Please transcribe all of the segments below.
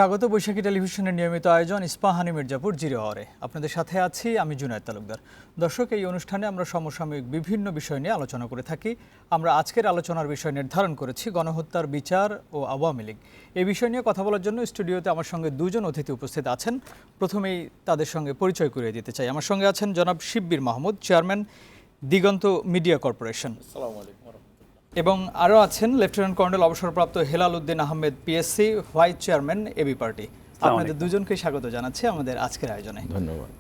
স্বাগত বৈশাখী টেলিভিশনের নিয়মিত আয়োজন ইস্পাহানি মির্জাপুর জিরো আওয়ারে। আপনাদের সাথে আছি আমি জুনায়েদ তালুকদার। দর্শক, এই অনুষ্ঠানে আমরা সমসাময়িক বিভিন্ন বিষয় নিয়ে আলোচনা করে থাকি। আমরা আজকের আলোচনার বিষয় নির্ধারণ করেছি গণহত্যার বিচার ও আওয়ামী লীগ। এই বিষয় নিয়ে কথা বলার জন্য স্টুডিওতে আমার সঙ্গে দুজন অতিথি উপস্থিত আছেন। প্রথমেই তাদের সঙ্গে পরিচয় করিয়ে দিতে চাই। আমার সঙ্গে আছেন জনাব Shibbir Mahmud, chairman Diganta media corporation. এবং আরও আছেন লেফটেন্যান্ট কর্নেল অবসরপ্রাপ্ত Helal Uddin Ahmed, PSC, vice chairman AB party. আপনাদের দুজনকে স্বাগত জানাচ্ছি আমাদের আজকের আয়োজনে। ধন্যবাদ।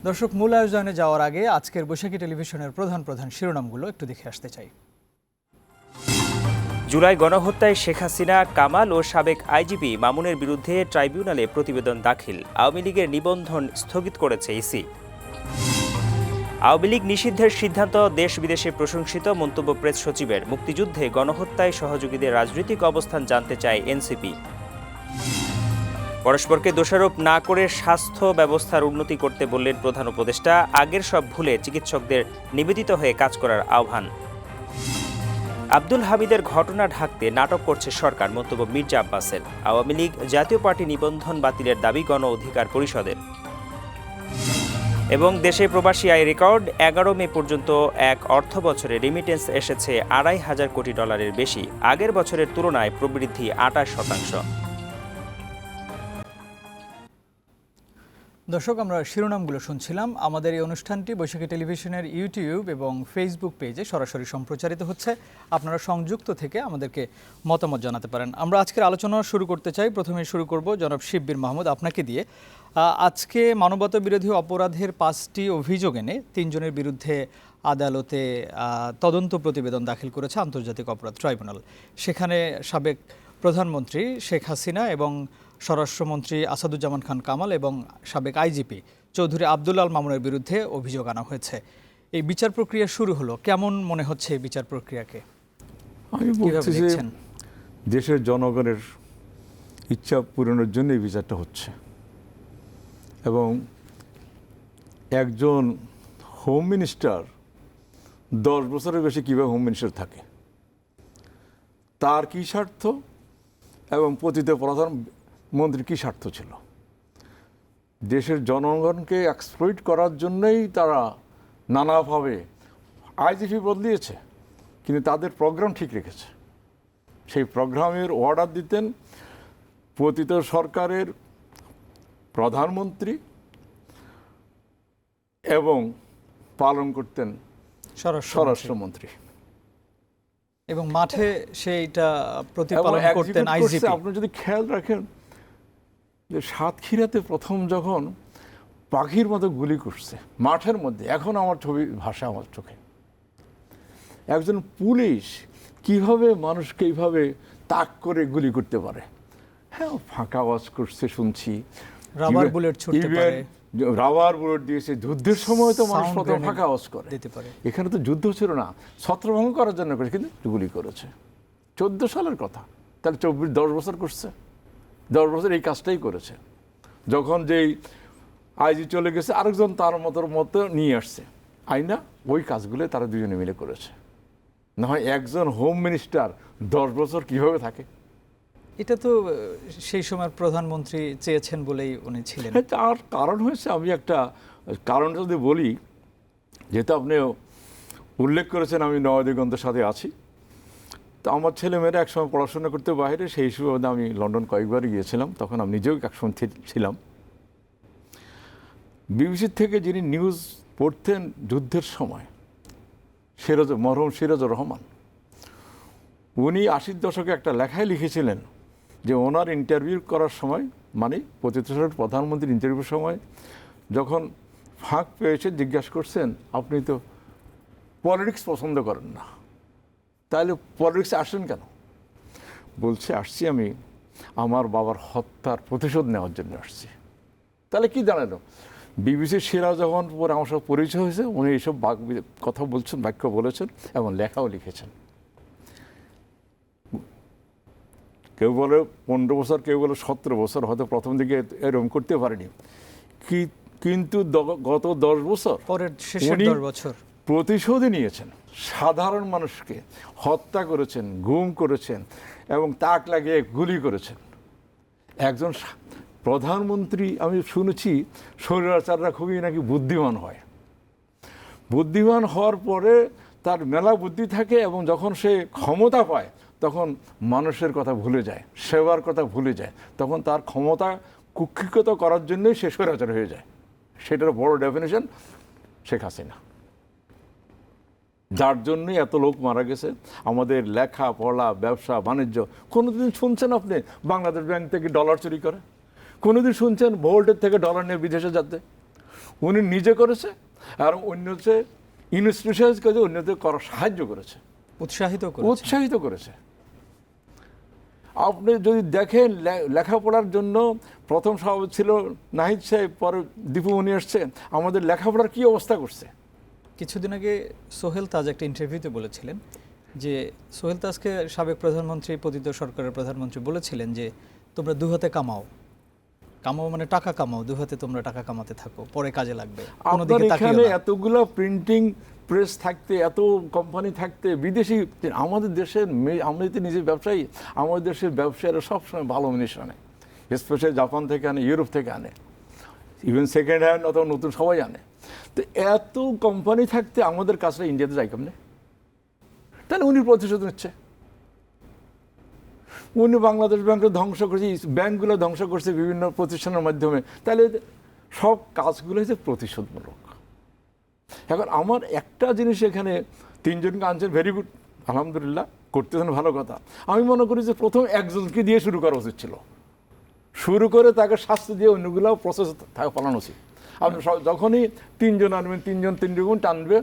দর্শক, মূল আয়োজনে যাওয়ার আগে আজকের বৈশাখী টেলিভিশনের প্রধান প্রধান শিরোনামগুলো একটু দেখে আসতে চাই। জুলাই গণহত্যায় শেখ হাসিনা, কামাল ও সাবেক আইজিপি মামুনের বিরুদ্ধে ট্রাইব্যুনালে প্রতিবেদন দাখিল। আওয়ামী লীগের নিবন্ধন স্থগিত করেছে ইসি। আওয়ামী লীগ নিষিদ্ধের সিদ্ধান্ত দেশ বিদেশে প্রশংসিত, মন্তব্য প্রেস সচিবের। মুক্তিযুদ্ধে গণহত্যায় সহযোগীদের রাজনৈতিক অবস্থান জানতে চায় এনসিপি। পরস্পরকে দোষারোপ না করে স্বাস্থ্য ব্যবস্থার উন্নতি করতে বললেন প্রধান উপদেষ্টা। আগের সব ভুলে চিকিৎসকদের নিবেদিত হয়ে কাজ করার আহ্বান। আব্দুল হামিদের ঘটনা ঢাকতে নাটক করছে সরকার, মন্তব্য মির্জা আব্বাসের। আওয়ামী লীগ জাতীয় পার্টি নিবন্ধন বাতিলের দাবি গণ অধিকার পরিষদের। এবং দেশে প্রবাসী আয় রেকর্ড, 11 মে পর্যন্ত এক অর্থ বছরে রেমিটেন্স এসেছে $2,500 কোটি বেশি। আগের বছরের তুলনায় প্রবৃদ্ধি 28%। দর্শক, আমরা শিরোনামগুলো শুনছিলাম। আমাদের এই অনুষ্ঠানটি বৈশাখী টেলিভিশনের ইউটিউব এবং ফেসবুক পেজে সরাসরি সম্প্রচারিত হচ্ছে। আপনারা সংযুক্ত থেকে আমাদেরকে মতামত জানাতে পারেন। আমরা আজকের আলোচনা শুরু করতে চাই। প্রথমে শুরু করব জনাব শিব্বির মাহমুদ, আপনাকে দিয়ে। আজকে মানবতা বিরোধী অপরাধের 5টি অভিযোগ এনে 3 জনের বিরুদ্ধে আদালতে তদন্ত প্রতিবেদন দাখিল করেছে আন্তর্জাতিক অপরাধ ট্রাইব্যুনাল। সেখানে সাবেক প্রধানমন্ত্রী শেখ হাসিনা এবং স্বরাষ্ট্রমন্ত্রী আসাদুজ্জামান খান কামাল এবং সাবেক আইজিপি চৌধুরী আব্দুল আল মামুনের বিরুদ্ধে অভিযোগ আনা হয়েছে। এই বিচার প্রক্রিয়া শুরু হলো, কেমন মনে হচ্ছে এই বিচার প্রক্রিয়াকে? আমি বলছি যে দেশের জনগণের ইচ্ছা পূরণের জন্য এই বিচারটা হচ্ছে, এবং একজন হোম মিনিস্টার 10 বছরের বেশি কীভাবে হোম মিনিস্টার থাকে, তার কী স্বার্থ এবং পতিত প্রধানমন্ত্রীর কী স্বার্থ ছিল? দেশের জনগণকে এক্সপ্লয়েট করার জন্যই তারা নানাভাবে আইজিপি বদলিয়েছে, কিন্তু তাদের প্রোগ্রাম ঠিক রেখেছে। সেই প্রোগ্রামের অর্ডার দিতেন পতিত সরকারের প্রধানমন্ত্রী এবং পালন করতেন স্বরাষ্ট্রমন্ত্রী, এবং মাঠে সেইটা প্রতিপালন করতেন আইজিপি। আপনি যদি খেয়াল রাখেন যে সাতক্ষীরাতে প্রথম যখন পাখির মতো গুলি করছে মাঠের মধ্যে, এখন আমার ছবি ভাষা আমার চোখে, একজন পুলিশ কিভাবে মানুষকে এইভাবে তাক করে গুলি করতে পারে? হ্যাঁ, ফাঁকা আওয়াজ করছে শুনছি, রাবার বুলেট ছুটতে পারে, রাবার বুলেট দিয়েছে। যুদ্ধের সময় তো মানুষ কত ফাঁকা আওয়াজ করে। এখানে তো যুদ্ধ ছিল না, ছত্রভঙ্গ করার জন্য করেছে, কিন্তু গুলি করেছে। 14 সালের কথা, তাহলে 10 বছর করছে, 10 বছর এই কাজটাই করেছে। যখন যেই আইজি চলে গেছে, আরেকজন তার মতো নিয়ে আসছে আইনা, ওই কাজগুলো তারা দুজনে মিলে করেছে। না হয় একজন হোম মিনিস্টার 10 বছর কিভাবে থাকে? এটা তো সেই সময় প্রধানমন্ত্রী চেয়েছেন বলেই উনি ছিলেন। তার কারণ হয়েছে, আমি একটা কারণ যদি বলি, যেহেতু আপনি উল্লেখ করেছেন আমি নয়াদিগন্তের সাথে আছি, তো আমার ছেলেমেয়েরা একসময় পড়াশোনা করতে বাইরে, সেই সুবাদে আমি লন্ডন কয়েকবার গিয়েছিলাম, তখন আমি নিজেও একসময় ছিলাম। বিবিসির থেকে যিনি নিউজ পড়তেন যুদ্ধের সময়, মরহুম সিরাজুর রহমান, উনি 80-র দশকে একটা লেখায় লিখেছিলেন যে ওনার ইন্টারভিউ করার সময়, মানে পতিত প্রধানমন্ত্রীর ইন্টারভিউর সময় যখন ফাঁক পেয়েছে, জিজ্ঞাসা করছেন আপনি তো পলিটিক্স পছন্দ করেন না, তাহলে পলিটিক্সে আসেন কেন? বলছে আসছি আমি আমার বাবার হত্যার প্রতিশোধ নেওয়ার জন্য আসছি। তাহলে কি দাঁড়ালো? বিবিসির সেরা যখন পরে আমার সব পরিচয় হয়েছে, উনি এইসব কথা বলছেন, বাক্য বলেছেন এবং লেখাও লিখেছেন। কেউ বলে 15 বছর, কেউ বলে 17 বছর, হয়তো প্রথম দিকে এরকম করতে পারেনি, কিন্তু গত 10 বছর পরের শেষের 10 বছর প্রতিশোধই নিয়েছেন। সাধারণ মানুষকে হত্যা করেছেন, গুম করেছেন এবং তাক লাগিয়ে গুলি করেছেন। একজন প্রধানমন্ত্রী, আমি শুনেছি স্বৈরাচাররা খুবই নাকি বুদ্ধিমান হয়, বুদ্ধিমান হওয়ার পরে তার মেলা বুদ্ধি থাকে এবং যখন সে ক্ষমতা পায় তখন মানুষের কথা ভুলে যায়, সেবার কথা ভুলে যায়, তখন তার ক্ষমতা কুক্ষিগত করার জন্যই সে স্বৈরাচার হয়ে যায়। সেটার বড় ডেফিনেশন শেখ হাসিনা, যার জন্যই এত লোক মারা গেছে। আমাদের লেখা পড়া, ব্যবসা বাণিজ্য, কোনোদিন শুনছেন আপনি বাংলাদেশ ব্যাংক থেকে ডলার চুরি করে? কোনোদিন শুনছেন ভোল্টের থেকে ডলার নিয়ে বিদেশে যেতে? উনি নিজে করেছে আর অন্য হচ্ছে ইনস্টিটিউশন কাজে অন্যদের করার সাহায্য করেছে, উৎসাহিত করেছে। আপনি যদি দেখেন লেখাপড়ার জন্য প্রথম সভাপতি ছিল নাহিদ সাহেব, পরে দীপুমণি আসছে, আমাদের লেখাপড়ার কি অবস্থা করছে। কিছুদিন আগে সোহেল তাজ একটা ইন্টারভিউতে বলেছিলেন যে, সোহেল তাজকে সাবেক প্রধানমন্ত্রী, পতিত সরকারের প্রধানমন্ত্রী বলেছিলেন যে তোমরা দু হাতে কামাও, কামাও মানে টাকা কামাও, দু হাতে তোমরা টাকা কামাতে থাকো, পরে কাজে লাগবে। আপনার এখানে এতগুলো প্রিন্টিং প্রেস থাকতে, এত কোম্পানি থাকতে, বিদেশি, আমাদের দেশের, আমরা যদি নিজের ব্যবসায়ী, আমাদের দেশের ব্যবসায়ীরা সবসময় ভালো জিনিস আনে, স্পেশালি জাপান থেকে আনে, ইউরোপ থেকে আনে, ইভেন সেকেন্ড হ্যান্ড অথবা নতুন সবাই আনে। তো এত কোম্পানি থাকতে আমাদের কাজটা ইন্ডিয়াতে যাই কেমনে? তাহলে উনি প্রতিশোধ নিচ্ছে। উনি বাংলাদেশ ব্যাংকে ধ্বংস করছে, ব্যাংকগুলো ধ্বংস করছে বিভিন্ন প্রতিষ্ঠানের মাধ্যমে, তাহলে সব কাজগুলো হচ্ছে প্রতিশোধমূলক। এখন আমার একটা জিনিস, এখানে তিনজনকে আনছেন, ভেরি গুড, আলহামদুলিল্লাহ, করতেছেন, ভালো কথা। আমি মনে করি যে প্রথম একজনকে দিয়ে শুরু করা উচিত ছিল, শুরু করে তাকে শাস্তি দিয়ে অন্যগুলো প্রসেস থাকে পালানো উচিত। আপনি যখনই তিনজন আনবেন, তিনজন টানবে,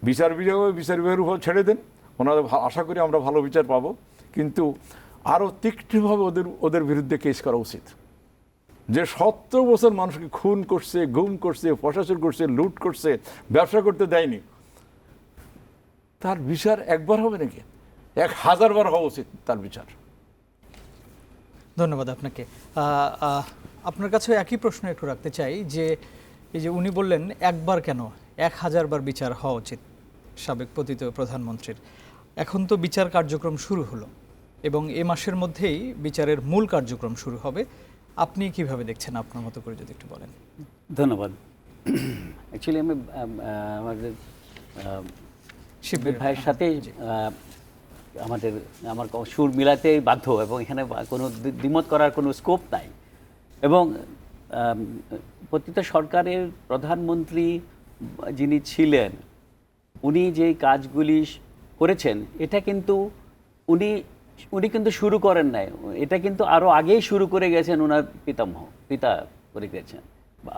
বিচার বিভাগের উপর ছেড়ে দেন, ওনারা আশা করি আমরা ভালো বিচার পাবো। কিন্তু আরও তীক্ষ্ণভাবে ওদের বিরুদ্ধে কেস করা উচিত। যে 70 বছর মানুষকে খুন করছে, গুম করছে, প্রশাসন করছে, লুট করছে, ব্যবসা করতে দেয়নি, তার বিচার একবার হবে নাকি? 1000 বার হওয়া উচিত তার বিচার। ধন্যবাদ আপনাকে। আপনার কাছে একই প্রশ্ন একটু রাখতে চাই যে, এই যে উনি বললেন একবার কেন, 1000 বার বিচার হওয়া উচিত সাবেক পতিত প্রধানমন্ত্রীর। এখন তো বিচার কার্যক্রম শুরু হলো এবং এ মাসের মধ্যেই বিচারের মূল কার্যক্রম শুরু হবে। আপনি কিভাবে দেখছেন, আপনার মতো করে যদি একটু বলেন। ধন্যবাদ। অ্যাকচুয়ালি আমি আমাদের শিববীর ভাইয়ের সাথে আমার সুর মিলাতে বাধ্য, এবং এখানে কোনো দ্বিমত করার কোনো স্কোপ নাই। এবং পতিত সরকারের প্রধানমন্ত্রী যিনি ছিলেন, উনি যে কাজগুলি করেছেন, এটা কিন্তু উনি কিন্তু শুরু করেন নাই, এটা কিন্তু আরও আগেই শুরু করে গেছেন ওনার পিতা করে গেছেন।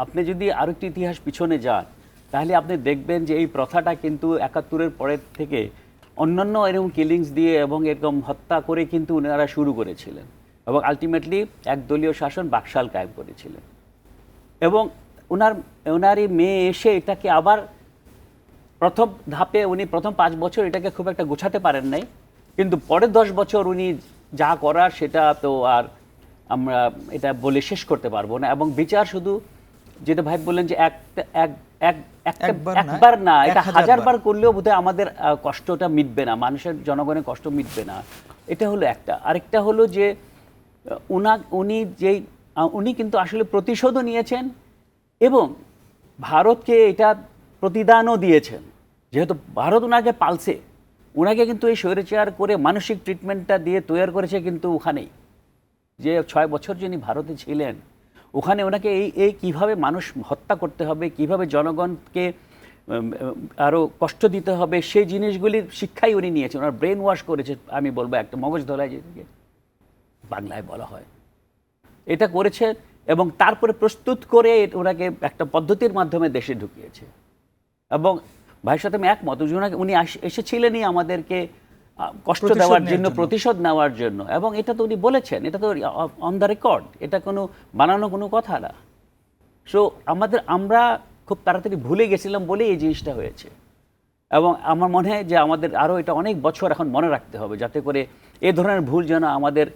আপনি যদি আরও একটি ইতিহাস পিছনে যান, তাহলে আপনি দেখবেন যে এই প্রথাটা কিন্তু 71-এর পরের থেকে অন্যান্য এরকম কিলিংস দিয়ে এবং এরকম হত্যা করে কিন্তু ওনারা শুরু করেছিলেন, এবং আলটিমেটলি একদলীয় শাসন বাকশাল কায়েম করেছিলেন। এবং ওনারই মেয়ে এসে এটাকে আবার প্রথম ধাপে, উনি প্রথম 5 বছর এটাকে খুব একটা গোছাতে পারেন নাই, কিন্তু পরের 10 বছর উনি যা করার সেটা তো আর আমরা এটা বলে শেষ করতে পারবো না। এবং বিচার শুধু, যেটা ভাই বললেন যে একবার না, এটা 1000 বার করলেও বোধহয় আমাদের কষ্টটা মিটবে না, মানুষের জনগণের কষ্ট মিটবে না। এটা হলো একটা। আরেকটা হলো যে উনি কিন্তু আসলে প্রতিশোধও নিয়েছেন এবং ভারতকে এটা প্রতিদানও দিয়েছেন। যেহেতু ভারত ওনাকে পালছে, ওনাকে কিন্তু এই স্বৈরাচার করে মানসিক ট্রিটমেন্টটা দিয়ে তৈরি করেছে কিন্তু ওখানেই, যে 6 বছর যিনি ভারতে ছিলেন, ওখানে ওনাকে এই কীভাবে মানুষ হত্যা করতে হবে, কিভাবে জনগণকে আরও কষ্ট দিতে হবে, সেই জিনিসগুলির শিক্ষাই উনি নিয়েছেন। ওনার ব্রেন ওয়াশ করেছে, আমি বলবো একটা মগজ ধোলাই যেটাকে বাংলায় বলা হয়, এটা করেছে। এবং তারপরে প্রস্তুত করে ওনাকে একটা পদ্ধতির মাধ্যমে দেশে ঢুকিয়েছে। এবং ভাইয়ের সাথে আমি একমত, উনি এসেছিলেনই আমাদেরকে কষ্ট দেওয়ার জন্য, প্রতিশোধ নেওয়ার জন্য। এবং এটা তো উনি বলেছেন, এটা তো অন দ্য রেকর্ড, এটা কোনো বানানো কোনো কথা না। সো আমরা খুব তাড়াতাড়ি ভুলে গেছিলাম বলে এই জিনিসটা হয়েছে। এবং আমার মনে হয় যে আমাদের আরও এটা অনেক বছর এখন মনে রাখতে হবে, যাতে করে এ ধরনের ভুল যেন আমাদের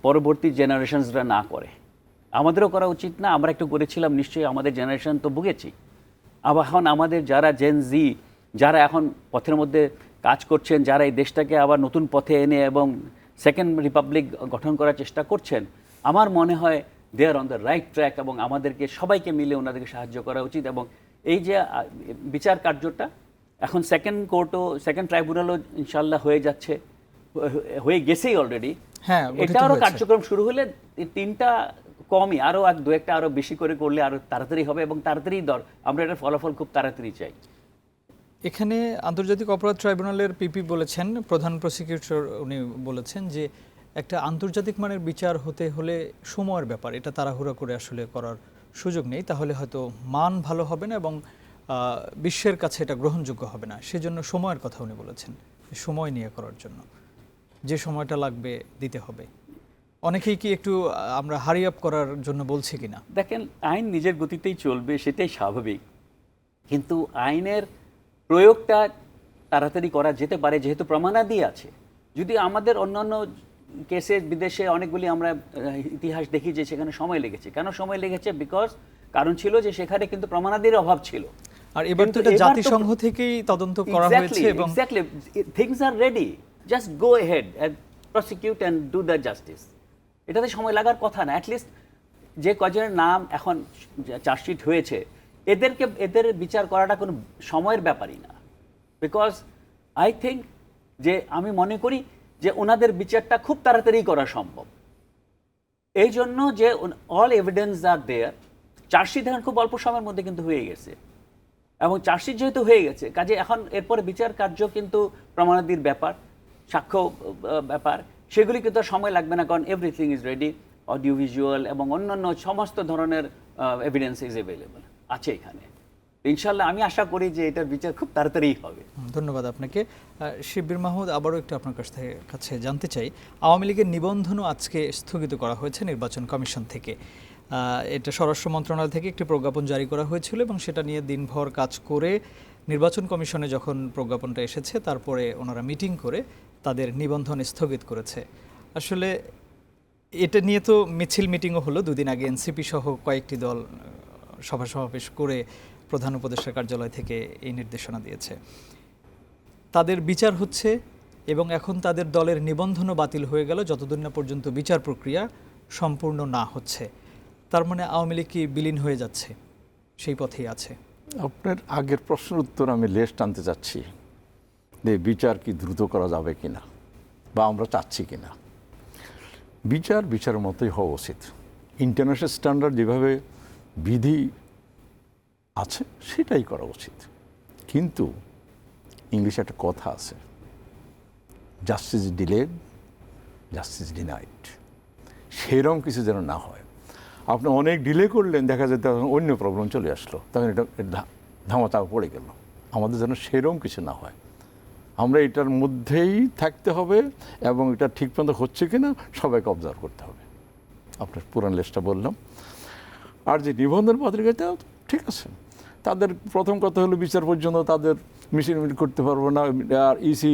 পরবর্তী জেনারেশনসরা না করে। আমাদেরও করা উচিত না, আমরা একটু করেছিলাম নিশ্চয়ই, আমাদের জেনারেশন তো ভুগেছি। আবার এখন আমাদের যারা জেন জি, যারা এখন পথের মধ্যে কাজ করছেন, যারা এই দেশটাকে আবার নতুন পথে এনে এবং সেকেন্ড রিপাবলিক গঠন করার চেষ্টা করছেন, আমার মনে হয় দে আর অন দ্য রাইট ট্র্যাক, এবং আমাদেরকে সবাইকে মিলে ওনাদেরকে সাহায্য করা উচিত। এবং এই যে বিচার কার্যটা এখন সেকেন্ড ট্রাইব্যুনালও ইনশাল্লাহ হয়ে যাচ্ছে, হয়ে গেছেই অলরেডি। হ্যাঁ, গঠিত এটা আরো হয়েছে। কার্যক্রম শুরু হলে এই তিনটা কমই আরো দু একটা আরো বেশি করে করলে আরো তাড়াতাড়ি হবে, এবং তাড়াতাড়ি আমরা এটার ফলাফল খুব তাড়াতাড়ি চাই। এখানে আন্তর্জাতিক অপরাধ ট্রাইব্যুনালের পিপি বলেছেন, প্রধান প্রসিকিউটর উনি বলেছেন যে একটা আন্তর্জাতিক মানের বিচার হতে হলে সময়ের ব্যাপার, এটা তাড়াহুড়া করে আসলে করার সুযোগ নেই, তাহলে হয়তো মান ভালো হবে না এবং বিশ্বের কাছে এটা গ্রহণযোগ্য হবে না। সেজন্য সময়ের কথা উনি বলেছেন, সময় নিয়ে করার জন্য যে সময়টা লাগবে দিতে হবে। অনেকেই কি একটু আমরা হারি আপ করার জন্য বলছি কিনা? দেখেন, আইন নিজের গতিতেই চলবে, সেটাই স্বাভাবিক, কিন্তু আইনের প্রয়োগটা তাড়াতাড়ি করা যেতে পারে যেহেতু প্রমাণাদি আছে। যদি আমাদের অন্যান্য কেসে বিদেশে অনেকগুলি আমরা ইতিহাস দেখি যে সেখানে সময় লেগেছে। কেন সময় লেগেছে? কারণ ছিল যে সেখানে কিন্তু প্রমাণাদির অভাব ছিল। আর এবার তো এটা জাতিসংঘ থেকেই তদন্ত করা হয়েছে এবং exactly things are ready, just go ahead and prosecute and do the justice. এটাতে সময় লাগার কথা না। অ্যাটলিস্ট যে কজনের নাম এখন চার্জশিট হয়েছে এদের বিচার করাটা কোনো সময়ের ব্যাপারই না। বিকজ আই থিঙ্ক যে আমি মনে করি যে ওনাদের বিচারটা খুব তাড়াতাড়ি করা সম্ভব। এই জন্য যে অল এভিডেন্স আর দেয়ার, চার্জশিট এখন খুব অল্প সময়ের মধ্যে কিন্তু হয়ে গেছে, এবং চার্জশিট যেহেতু হয়ে গেছে কাজে এখন এরপরে বিচার কার্য কিন্তু প্রমাণাদির ব্যাপার, সাক্ষ্য ব্যাপার, সেগুলি কিন্তু সময় লাগবে না, কারণ everything is ready, audio visual এবং অন্যান্য সমস্ত ধরনের এভিডেন্স ইজ অ্যাভেলেবল আছে এখানে। ইনশাল্লাহ আমি আশা করি যে এটার বিচার খুব তাড়াতাড়ি হবে। ধন্যবাদ আপনাকে। শিববীর মাহমুদ, আবারও একটু আপনার কাছে জানতে চাই, আওয়ামী লীগের নিবন্ধনও আজকে স্থগিত করা হয়েছে নির্বাচন কমিশন থেকে। এটা স্বরাষ্ট্র মন্ত্রণালয় থেকে একটি প্রজ্ঞাপন জারি করা হয়েছিল এবং সেটা নিয়ে দিনভর কাজ করে নির্বাচন কমিশনে যখন প্রজ্ঞাপনটা এসেছে তারপরে ওনারা মিটিং করে তাদের নিবন্ধন স্থগিত করেছে। আসলে এটা নিয়ে তো মিছিল মিটিংও হলো দুদিন আগে, এনসিপি সহ কয়েকটি দল সভা সমাবেশ করে প্রধান উপদেষ্টার কার্যালয় থেকে এই নির্দেশনা দিয়েছে। তাদের বিচার হচ্ছে এবং এখন তাদের দলের নিবন্ধনও বাতিল হয়ে গেল যতদিন না পর্যন্ত বিচার প্রক্রিয়া সম্পূর্ণ না হচ্ছে। তার মানে আওয়ামী লীগ কি বিলীন হয়ে যাচ্ছে, সেই পথেই আছে? আপনার আগের প্রশ্নের উত্তর আমি লেশ টানতে চাচ্ছি যে বিচার কি দ্রুত করা যাবে কিনা বা আমরা চাচ্ছি কিনা। বিচারের মতোই হওয়া উচিত। ইন্টারন্যাশনাল স্ট্যান্ডার্ড যেভাবে বিধি আছে সেটাই করা উচিত। কিন্তু ইংলিশে একটা কথা আছে, জাস্টিস ডিলেড, জাস্টিস ডিনাইড। সেরকম কিছু যেন না হয়। আপনি অনেক ডিলে করলেন, দেখা যায় তখন অন্য প্রবলেম চলে আসলো, তখন এটা ধামাচাপা পড়ে গেল। আমাদের যেন সেরকম কিছু না হয়। আমরা এটার মধ্যেই থাকতে হবে এবং এটা ঠিক মতো হচ্ছে কিনা সবাইকে অবজার্ভ করতে হবে। আপনার পুরান লিস্টটা বললাম। আর যে নিবন্ধন পত্রিকাটা ঠিক আছে, তাদের প্রথম কথা হলো বিচার পর্যন্ত তাদের মিছিল করতে পারবো না, আর ইসি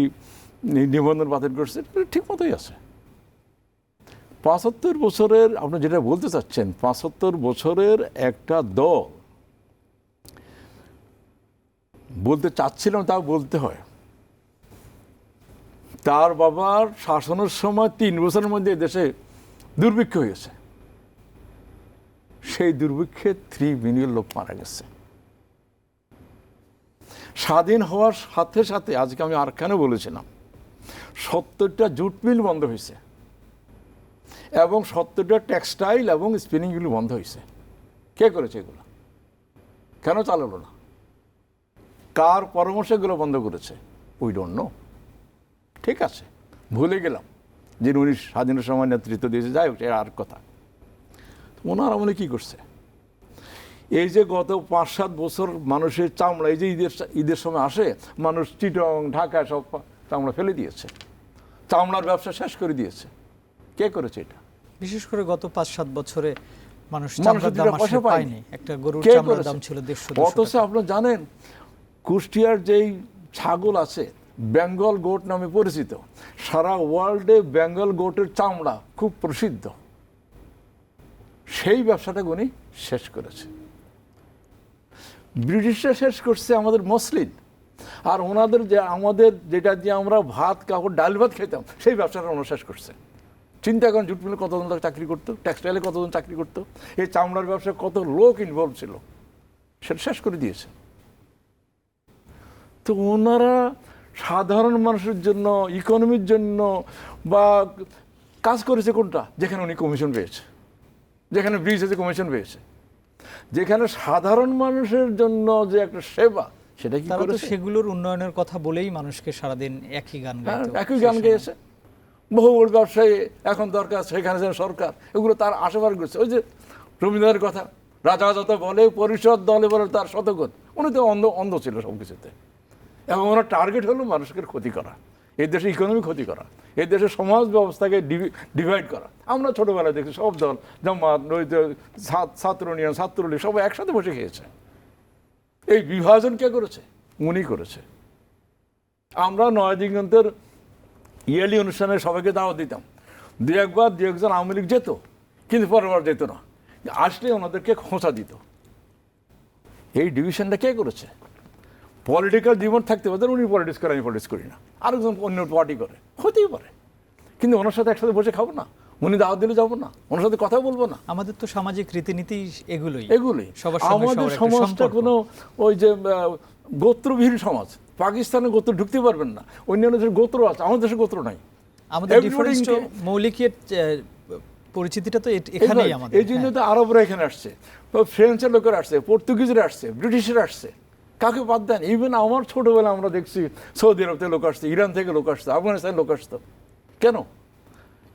নিবন্ধন বাতিল করছে, ঠিক মতোই আছে। ৭৫ বছরের আপনি যেটা বলতে চাচ্ছেন, ৭৫ বছরের একটা দল বলতে চাচ্ছিলাম, তাও বলতে হয়। তার বাবার শাসনের সময় ৩ বছরের মধ্যে দেশে দুর্ভিক্ষ হয়েছে। সেই দুর্ভিক্ষে 3 মিলিয়ন লোক মারা গেছে। স্বাধীন হওয়ার সাথে সাথে আজকে আমি আর কেন বলেছিলাম ৭০টা জুট মিল বন্ধ হয়েছে এবং ৭০টা টেক্সটাইল এবং স্পিনিং মিল বন্ধ হয়েছে। কে করেছে এগুলো? কেন চালালো না? কার পরামর্শে এগুলো বন্ধ করেছে? We don't know. ঠিক আছে, ভুলে গেলাম যে উনি স্বাধীনের সময় নেতৃত্ব দিয়েছে, যাই হোক আর কথা। ওনার আমলে কী করছে? এই যে গত ৫-৭ বছর মানুষের চামড়া, এই যে ঈদের সময় আসে মানুষ চিটং ঢাকা সব চামড়া ফেলে দিয়েছে, চামড়ার ব্যবসা শেষ করে দিয়েছে। কে করেছে এটা? বিশেষ করে গত ৫-৭ বছরে মানুষ চামড়ার দাম আসলে পায়নি। একটা গরুর চামড়ার দাম ছিল ১৫০। অথচ আপনারা জানেন কুষ্টিয়ার যেই ছাগল আছে বেঙ্গল গোট নামে পরিচিত, সারা ওয়ার্ল্ডে বেঙ্গল গোটের চামড়া খুব প্রসিদ্ধ। সেই ব্যবসাটা উনি শেষ করেছে। ব্রিটিশরা শেষ করছে আমাদের মসলিন, আর ওনাদের যে আমাদের যেটা দিয়ে আমরা ভাত কাপড় ডাল ভাত খেতাম সেই ব্যবসাটা ওনারা শেষ করছে। চিন্তা করেন জুট মিলে কতজন লোক চাকরি করতো, টেক্সটাইলে কতজন চাকরি করতো, এই চামড়ার ব্যবসায় কত লোক ইনভলভ ছিল, সেটা শেষ করে দিয়েছে। তো ওনারা সাধারণ মানুষের জন্য, ইকোনমির জন্য বা কাজ করেছে কোনটা? যেখানে উনি কমিশন পেয়েছে, যেখানে ব্রিজ আছে কমিশন পেয়েছে, যেখানে সাধারণ মানুষের জন্য যে একটা সেবা, সেটা কি তারা তো করেছে? সেগুলোর উন্নয়নের কথা বলেই মানুষকে সারাদিন একই গান গাইতো। একই গান গেয়েছে। বহুবল ব্যবসায়ী এখন দরকার, সেখানে যেন সরকার, এগুলো তার আশেপাশে করছে। ওই যে রবীন্দ্রের কথা, রাজা যত বলে পরিষদ দলে বলে তার শতগুণ। উনি তো অন্ধ ছিল সব কিছুতে, এবং ওনার টার্গেট হলো মানুষকে ক্ষতি করা, এই দেশে ইকোনমি ক্ষতি করা, এই দেশের সমাজ ব্যবস্থাকে ডিভাইড করা। আমরা ছোটবেলায় দেখছি সব দল, জামাত, ছাত্র ইউনিয়ন, ছাত্রলীগ সবাই একসাথে বসে খেয়েছে। এই বিভাজন কে করেছে? উনি করেছে। আমরা 9 দিগন্তের ইয়ারলি অনুষ্ঠানে সবাইকে দাওয়াত দিতাম, দু একজন আওয়ামী লীগ যেত, কিন্তু পরের যেত না, আসলে ওনাদেরকে খোঁচা দিত। এই ডিভিশনটা কে করেছে? পলিটিক্যাল জীবন থাকতে পারে, উনি পলিটিক্স করে, আমি পলিটিক্স করি না, আরেকজন অন্য পার্টি করে, হতেই পারে, কিন্তু ওনার সাথে একসাথে বসে খাবো না, উনি দাওয়াত দিলে যাবো না, ওনার সাথে কথা বলবো না। আমাদের তো সামাজিক রীতিনীতি এগুলোই। সবার সঙ্গে আমাদের সবার একটা সমাজটা সম্পর্ক। কোনো ওই যে গোত্রবিহীন সমাজ। পাকিস্তানে গোত্র ঢুকতে পারবেন না, অন্যান্য দেশের গোত্র আছে, আমাদের দেশে গোত্র নাই। আমাদের ডিফারেন্স মৌলিকের পরিচিতিটা তো এখানেই আমাদের। এই জন্য তো আরবরা এখানে আসছে, ফ্রেঞ্চের লোকেরা আসছে, পর্তুগিজরা আসছে, ব্রিটিশরা আসছে, কাকে বাদ দেন? ইভেন আমার ছোটবেলা আমরা দেখছি সৌদি আরব থেকে লোক আসছে, ইরান থেকে লোক আসছে, আফগানিস্তানের লোক আসতো। কেন?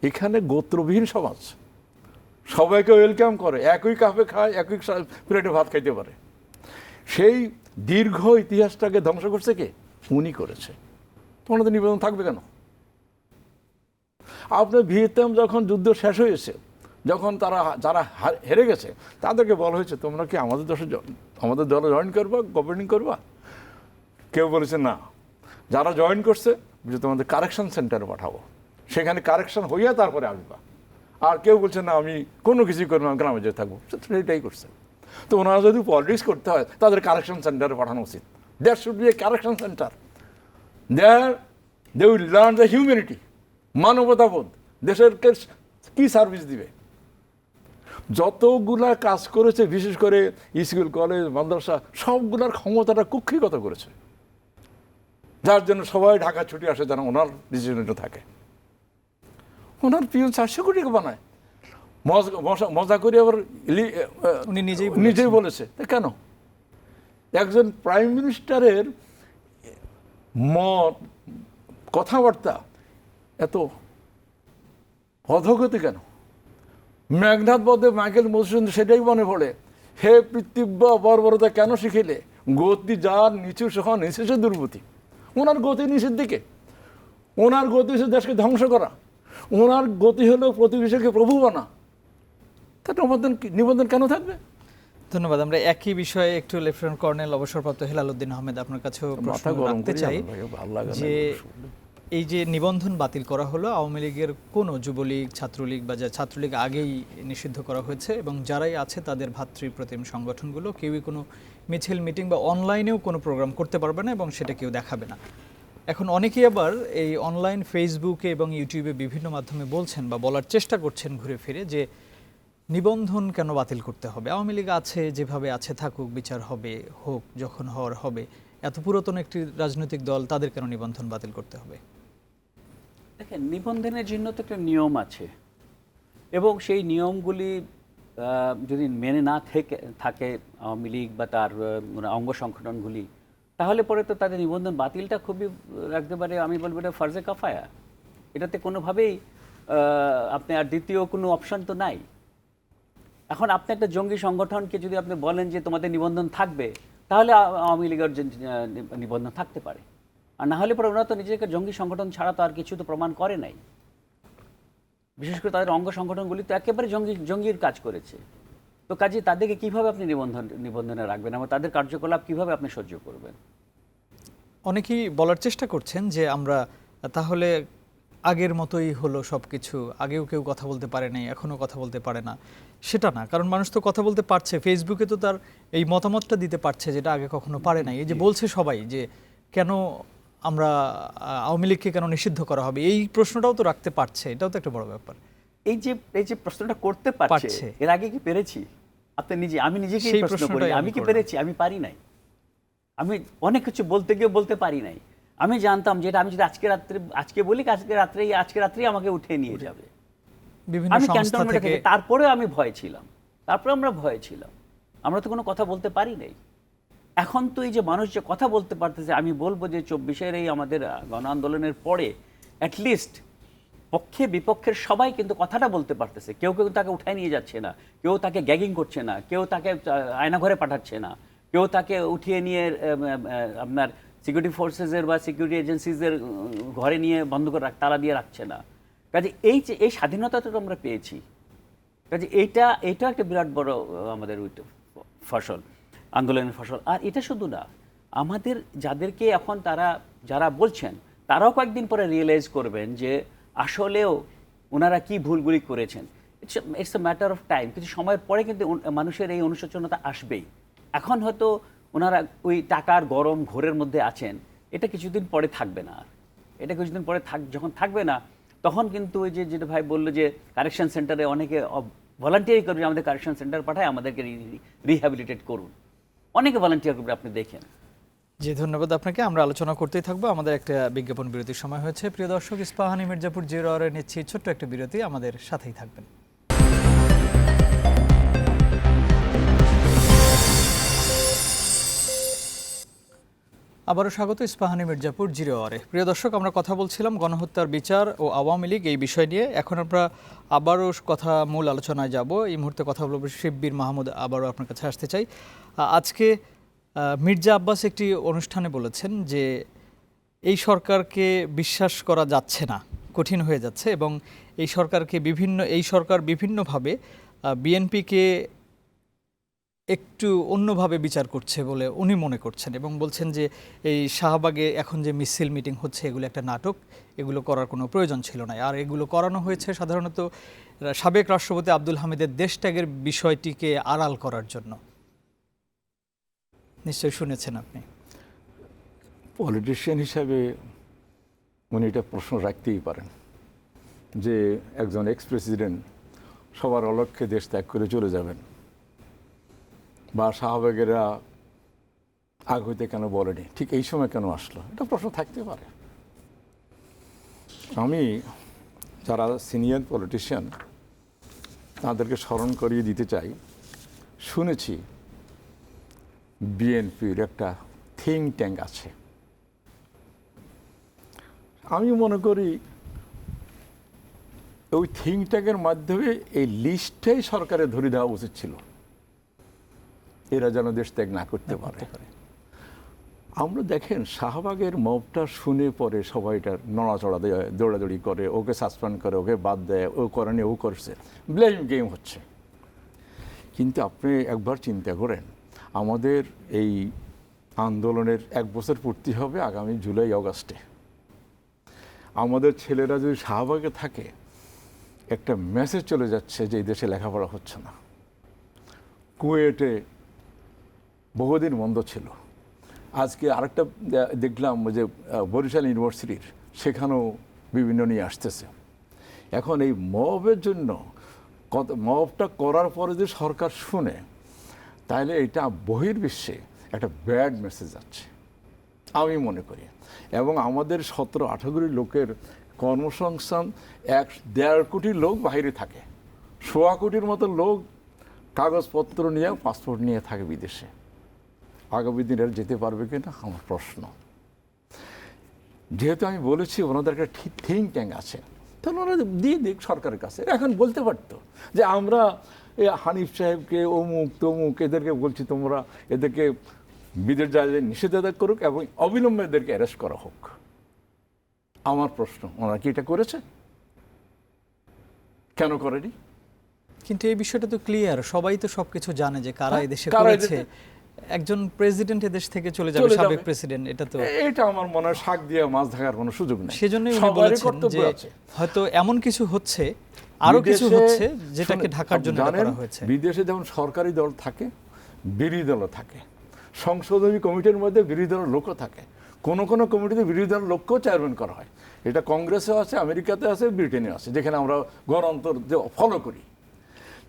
এখানে গোত্রবিহীন সমাজ, সবাইকে ওয়েলকাম করে, একই কাপে খায়, একই প্লেটে ভাত খাইতে পারে। সেই দীর্ঘ ইতিহাসটাকে ধ্বংস করছে কে? উনি করেছে। তোমাদের নিবেদন থাকবে কেন? আপনার ভিয়েতনাম যখন যুদ্ধ শেষ হয়েছে, যখন যারা হেরে গেছে, তাদেরকে বলা হয়েছে তোমরা কি আমাদের দলে জয়েন করবা, গভর্নিং করবা? কেউ বলেছে না। যারা জয়েন করছে যে তোমাদের কারেকশন সেন্টারে পাঠাবো, সেখানে কারেকশন হইয়া তারপরে আসবা। আর কেউ বলছে না আমি কোনো কিছুই করবো না, গ্রামে যেয়ে থাকবো, সেটাই করছে। তো ওনারা যদি পলিটিক্স করতে হয়, তাদের কারেকশন সেন্টারে পাঠানো উচিত। There should be a correction centre, there they will learn the humanity, মানবতাবোধ, দেশের কি সার্ভিস দিবে। যতগুলা কাজ করেছে, বিশেষ করে স্কুল, কলেজ, মাদ্রাসা, সবগুলার ক্ষমতাটা কুক্ষিগত করেছে, যার জন্য সবাই ঢাকা ছুটি আসে যেন ওনার ডিসিশনে থাকে। ওনার পিয়ন 400 কোটি বানায়, মজা করে আবার উনি নিজেই বলেছে। কেন? একজন প্রাইম মিনিস্টারের মত, কথাবার্তা এত অধগতি কেন? মেঘনাথ বধে মাইকেল মধুসূদন সেটাই মনে পড়ে, হে পৃথিব্য বর্বরতা কেন শিখিলে, গতি যার নিচু সহ নিচে দুর্গতি। ওনার গতি নিচের দিকে, ওনার গতি হচ্ছে দেশকে ধ্বংস করা, ওনার গতি হলো প্রতিবেশীকে প্রভু বানা। তার নিবন্ধন কেন থাকবে? ধন্যবাদ। আমরা একই বিষয়ে একটু লেফটেন্যান্ট কর্নেল অবসরপ্রাপ্ত হেলাল উদ্দিন আহমেদ আপনার কাছেও প্রশ্ন রাখতে চাই যে এই যে নিবন্ধন বাতিল করা হলো, আওয়ামী লীগের কোনো যুবলীগ, ছাত্রলীগ বা যা ছাত্রলীগ আগেই নিষিদ্ধ করা হয়েছে, এবং যারাই আছে তাদের ভাতৃপ্রতিম সংগঠনগুলো কেউই কোনো মিছিল, মিটিং বা অনলাইনেও কোনো প্রোগ্রাম করতে পারবে না এবং সেটা কেউ দেখাবে না। এখন অনেকেই আবার এই অনলাইন ফেসবুকে এবং ইউটিউবে বিভিন্ন মাধ্যমে বলছেন বা বলার চেষ্টা করছেন ঘুরে ফিরে যে নিবন্ধন কেন বাতিল করতে হবে, আওয়ামী লীগ আছে যেভাবে আছে থাকুক, বিচার হবে, হোক, যখন হওয়ার হবে, এত পুরাতন একটি রাজনৈতিক দল, তাদের কেন নিবন্ধন বাতিল করতে হবে? দেখেন, নিবন্ধনের জন্য তো একটা নিয়ম আছে, এবং সেই নিয়মগুলি যদি মেনে না থাকে আওয়ামী লীগ বা তার অঙ্গ সংগঠনগুলি, তাহলে পরে তো তাদের নিবন্ধন বাতিলটা খুবই একেবারে, আমি বলবো এটা ফার্জে কাফায়া। এটাতে কোনোভাবেই আপনি আর দ্বিতীয় কোনো অপশন তো নাই। এখন আপনি একটা জঙ্গি সংগঠনকে যদি আপনি বলেন যে তোমাদের নিবন্ধন থাকবে, তাহলে আওয়ামী লীগের নিবন্ধন থাকতে পারে, আর না হলে পরে ওরা তো নিজেকে জঙ্গি সংগঠন ছাড়া তো আর কিছু তো প্রমাণ করে নাই। বিশেষ করে তাদের অঙ্গ সংগঠনগুলি তো একেবারে জঙ্গির কাজ করেছে। তো কাজে তাদেরকে কিভাবে আপনি নিবন্ধনে রাখবেন, এবং তাদের কার্যকলাপ কিভাবে আপনি সহ্য করবেন? অনেকেই বলার চেষ্টা করছেন যে আমরা তাহলে আগের মতোই হলো সব কিছু, আগেও কেউ কথা বলতে পারে নাই, এখনও কথা বলতে পারে না। সেটা না, কারণ মানুষ তো কথা বলতে পারছে, ফেসবুকে তো তার এই মতামতটা দিতে পারছে যেটা আগে কখনো পারে নাই। এই যে বলছে সবাই যে কেন আমরা আওয়ামী লীগকে কেন নিষিদ্ধ করা হবে, এই প্রশ্নটাও তো রাখতে পারছে, এটাও তো একটা বড় ব্যাপার। এই যে প্রশ্নটা করতে পারছে, পারছে। এর আগে কি পেরেছি? আমি নিজেকে সেই প্রশ্ন করি, প্রশ্নটাই আমি আমি কি করলাম। পেরেছি? আমি পারি নাই। আমি অনেক কিছু বলতে গিয়ে বলতে পারি নাই। আমি জানতাম যেটা আমি যদি আজকে বলি, আজকে রাত্রেই আমাকে উঠিয়ে নিয়ে যাবে। বিভিন্ন আমি সংস্থা ক্যান্টনমেন্টে থেকে থেকে তারপরেও আমি ভয় ছিলাম। আমরা ভয় ছিলাম, আমরা তো কোনো কথা বলতে পারি নাই। এখন তো এই যে মানুষ যে কথা বলতে পারতেছে, আমি বলবো যে 24-এর এই আমাদের গণ আন্দোলনের পরে অ্যাটলিস্ট পক্ষে বিপক্ষের সবাই কিন্তু কথাটা বলতে পারতেছে। কেউ তাকে উঠায় নিয়ে যাচ্ছে না, কেউ তাকে গ্যাগিং করছে না, কেউ তাকে আয়নাঘরে পাঠাচ্ছে না, কেউ তাকে উঠিয়ে নিয়ে আপনার সিকিউরিটি ফোর্সেসের বা সিকিউরিটি এজেন্সিজের ঘরে নিয়ে বন্ধ করে তালা দিয়ে রাখছে না। কাজে এই স্বাধীনতাটা তো আমরা পেয়েছি। কাজে এইটা একটা বিরাট বড় আমাদের ফসল, আন্দোলনের ফসল। আর এটা শুধু না, আমাদের যাদেরকে এখন যারা বলছেন, তারাও কয়েকদিন পরে রিয়েলাইজ করবেন যে আসলেও ওনারা কি ভুলগুলি করেছেন। It's a matter of time. কিছু সময়ের পরে কিন্তু মানুষের এই অনুশোচনতা আসবেই। এখন হয়তো ওনারা ওই টাকার গরম ঘোরের মধ্যে আছেন, এটা কিছুদিন পরে থাকবে না। এটা কিছুদিন পরে যখন থাকবে না, তখন কিন্তু ওই যেটা ভাই বললো যে কারেকশন সেন্টারে অনেকে ভলান্টিয়ার করবে, আমাদের কারেকশন সেন্টার পাঠায়, আমাদেরকে রিহ্যাবিলিটেট করুন, অনেকে ভলান্টিয়ার করবে, আপনি দেখেন। জি, ধন্যবাদ আপনাকে। আমরা আলোচনা করতেই থাকবো। আমাদের একটা বিজ্ঞাপন বিরতির সময় হয়েছে। প্রিয় দর্শক, ইস্পাহানি মির্জাপুর 0 আওয়ারে নিচ্ছি ছোট্ট একটা বিরতি, আমাদের সাথেই থাকবেন। আবারও স্বাগত ইস্পাহানি মির্জাপুর 0 আওয়ারে। প্রিয় দর্শক, আমরা কথা বলছিলাম গণহত্যার বিচার ও আওয়ামী লীগ এই বিষয় নিয়ে। এখন আমরা আবারও মূল আলোচনায় যাব। এই মুহূর্তে কথা বলবো শিববীর মাহমুদ। আবারও আপনার কাছে আসতে চাই। আজকে মির্জা আব্বাস একটি অনুষ্ঠানে বলেছেন যে এই সরকারকে বিশ্বাস করা যাচ্ছে না, কঠিন হয়ে যাচ্ছে, এবং এই সরকার বিভিন্নভাবে বিএনপিকে একটু অন্যভাবে বিচার করছে বলে উনি মনে করছেন, এবং বলছেন যে এই শাহবাগে এখন যে মিছিল মিটিং হচ্ছে এগুলো একটা নাটক, এগুলো করার কোনো প্রয়োজন ছিল না। আর এগুলো করানো হয়েছে সাধারণত সাবেক রাষ্ট্রপতি আব্দুল হামিদের দেশত্যাগের বিষয়টিকে আড়াল করার জন্য। নিশ্চয়ই শুনেছেন আপনি। পলিটিশিয়ান হিসাবে উনি এটা প্রশ্ন রাখতেই পারেন যে একজন এক্স প্রেসিডেন্ট সবার অলক্ষ্যে দেশ ত্যাগ করে চলে যাবেন, বা শাহবাগেরা আগ হইতে কেন বলেনি, ঠিক এই সময় কেন আসলো, এটা প্রশ্ন থাকতে পারে। আমি যারা সিনিয়র পলিটিশিয়ান তাদেরকে স্মরণ করিয়ে দিতে চাই, শুনেছি বিএনপির একটা থিঙ্ক ট্যাঙ্ক আছে। আমি মনে করি ওই থিঙ্ক ট্যাঙ্কের মাধ্যমে এই লিস্টটাই সরকারের ধরে দেওয়া উচিত ছিল, এরা যেন দেশ ত্যাগ না করতে পারে। আমরা দেখেন শাহবাগের মবটা শুনে পরে সবাই এটা নড়াচড়া দেয়, দৌড়াদৌড়ি করে, ওকে সাসপেন্ড করে, ওকে বাদ দেয়, ও করেনি, ও করছে, ব্লেম গেম হচ্ছে। কিন্তু আপনি একবার চিন্তা করেন, আমাদের এই আন্দোলনের 1 বছর পূর্তি হবে আগামী জুলাই আগস্টে। আমাদের ছেলেরা যদি শাহবাগে থাকে, একটা মেসেজ চলে যাচ্ছে যে এই দেশে লেখাপড়া হচ্ছে না। কুয়েটে বহুদিন বন্ধ ছিল, আজকে আরেকটা দেখলাম যে বরিশাল ইউনিভার্সিটির, সেখানেও বিভিন্ন নিয়ে আসতেছে। এখন এই মবের জন্য, মবটা করার পরে যে সরকার শুনে, তাহলে এটা বহির্বিশ্বে একটা ব্যাড মেসেজ যাচ্ছে আমি মনে করি। এবং আমাদের 17-18 কোটি লোকের কর্মসংস্থান, 1.5 কোটি লোক বাইরে থাকে, 1.25 কোটির মতো লোক কাগজপত্র নিয়ে, পাসপোর্ট নিয়ে থাকে বিদেশে। আগামী দিনে যেতে পারবে কিনা আমার প্রশ্ন। যেহেতু আমি বলেছি ওনাদের একটা থিঙ্ক ট্যাঙ্ক আছে, তাহলে ওরা দিয়ে দিক সরকারের কাছে। এখন বলতে পারতো যে আমরা হানিফ সাহেবকে অমুক তমুক এদেরকে বলছি, তোমরা এদেরকে বিদেশ যাওয়া নিষেধাজ্ঞা করুক এবং অবিলম্বে এদেরকে অ্যারেস্ট করা হোক। আমার প্রশ্ন, ওনারা কি এটা করেছে? কেন করেনি? কিন্তু এই বিষয়টা তো ক্লিয়ার, সবাই তো সবকিছু জানে যে কারা এদেশে করেছে। একজন প্রেসিডেন্ট এদেশ থেকে চলে যাবে, সাবেক প্রেসিডেন্ট, এটা আমার মনে হয় শাক দিয়ে মাছ ধরার কোনো সুযোগ নেই। সেজন্যই উনি বলেছেন যে হয়তো এমন কিছু হচ্ছে, আরো কিছু হচ্ছে যেটাকে ঢাকার জন্য করা হয়েছে। বিদেশে যেমন সরকারি দল থাকে, বিরোধী দলও থাকে, সংশোধনী কমিটির মধ্যে বিরোধী দলের লোকও থাকে, কোনো কোনো কমিটিতে বিরোধী দলের লোককেও চেয়ারম্যান করা হয়। এটা কংগ্রেসেও আছে, আমেরিকাতে আছে, ব্রিটেনে আছে, যেখানে আমরা গণতন্ত্র ফলো করি।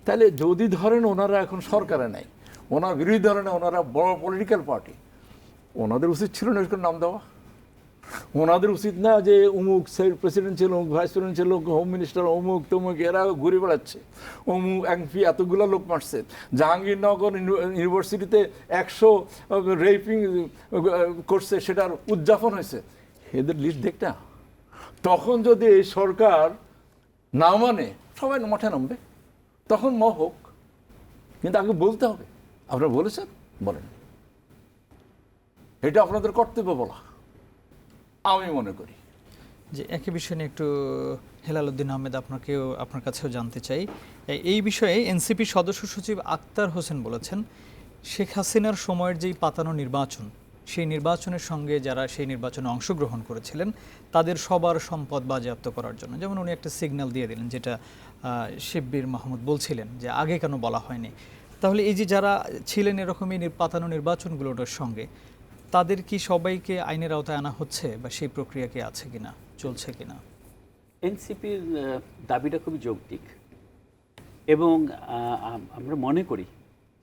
তাহলে যদি ধরেন ওনারা এখন সরকারে নেই, ওনার বিরোধী দলে নেই, ওনারা বড় পলিটিক্যাল পার্টি, ওনাদের উচিত ছিল না এরকম নাম দেওয়া। ওনাদের উচিত না যে অমুক প্রেসিডেন্ট ছিল, অমুক ভাইস প্রেসিডেন্ট ছিল, হোম মিনিস্টার অমুক তমুক, এরা ঘুরে বেড়াচ্ছে, অমুক এমপি এতগুলো লোক মারছে, জাহাঙ্গীরনগর ইউনিভার্সিটিতে 100 রেপিং করছে, সেটার উদযাপন হয়েছে, এদের লিস্ট দেখটা। তখন যদি এই সরকার না মানে সবাই মাঠে নামবে, তখন হোক, কিন্তু আগে বলতে হবে। আপনারা বলেছেন, বলেন, এটা আপনাদের কর্তব্য বলা, আমি মনে করি। যে একই বিষয় নিয়ে একটু হেলাল উদ্দিন আহমেদ আপনার কাছেও জানতে চাই। এই বিষয়ে এনসিপি সদস্য সচিব আক্তার হোসেন বলেছেন, শেখ হাসিনার সময়ের যেই পাতানো নির্বাচন, সেই নির্বাচনের সঙ্গে যারা সেই নির্বাচনে অংশগ্রহণ করেছিলেন তাদের সবার সম্পদ বাজেয়াপ্ত করার জন্য, যেমন উনি একটা সিগন্যাল দিয়ে দিলেন, যেটা শিব্বির মাহমুদ বলছিলেন যে আগে কেন বলা হয়নি। তাহলে এই যে যারা ছিলেন এরকমই পাতানো নির্বাচনগুলোর সঙ্গে, তাদের কি সবাইকে আইনের আওতায় আনা হচ্ছে, বা সেই প্রক্রিয়া কি আছে কিনা, চলছে কিনা? এনসিপির দাবিটা খুবই যৌক্তিক, এবং আমরা মনে করি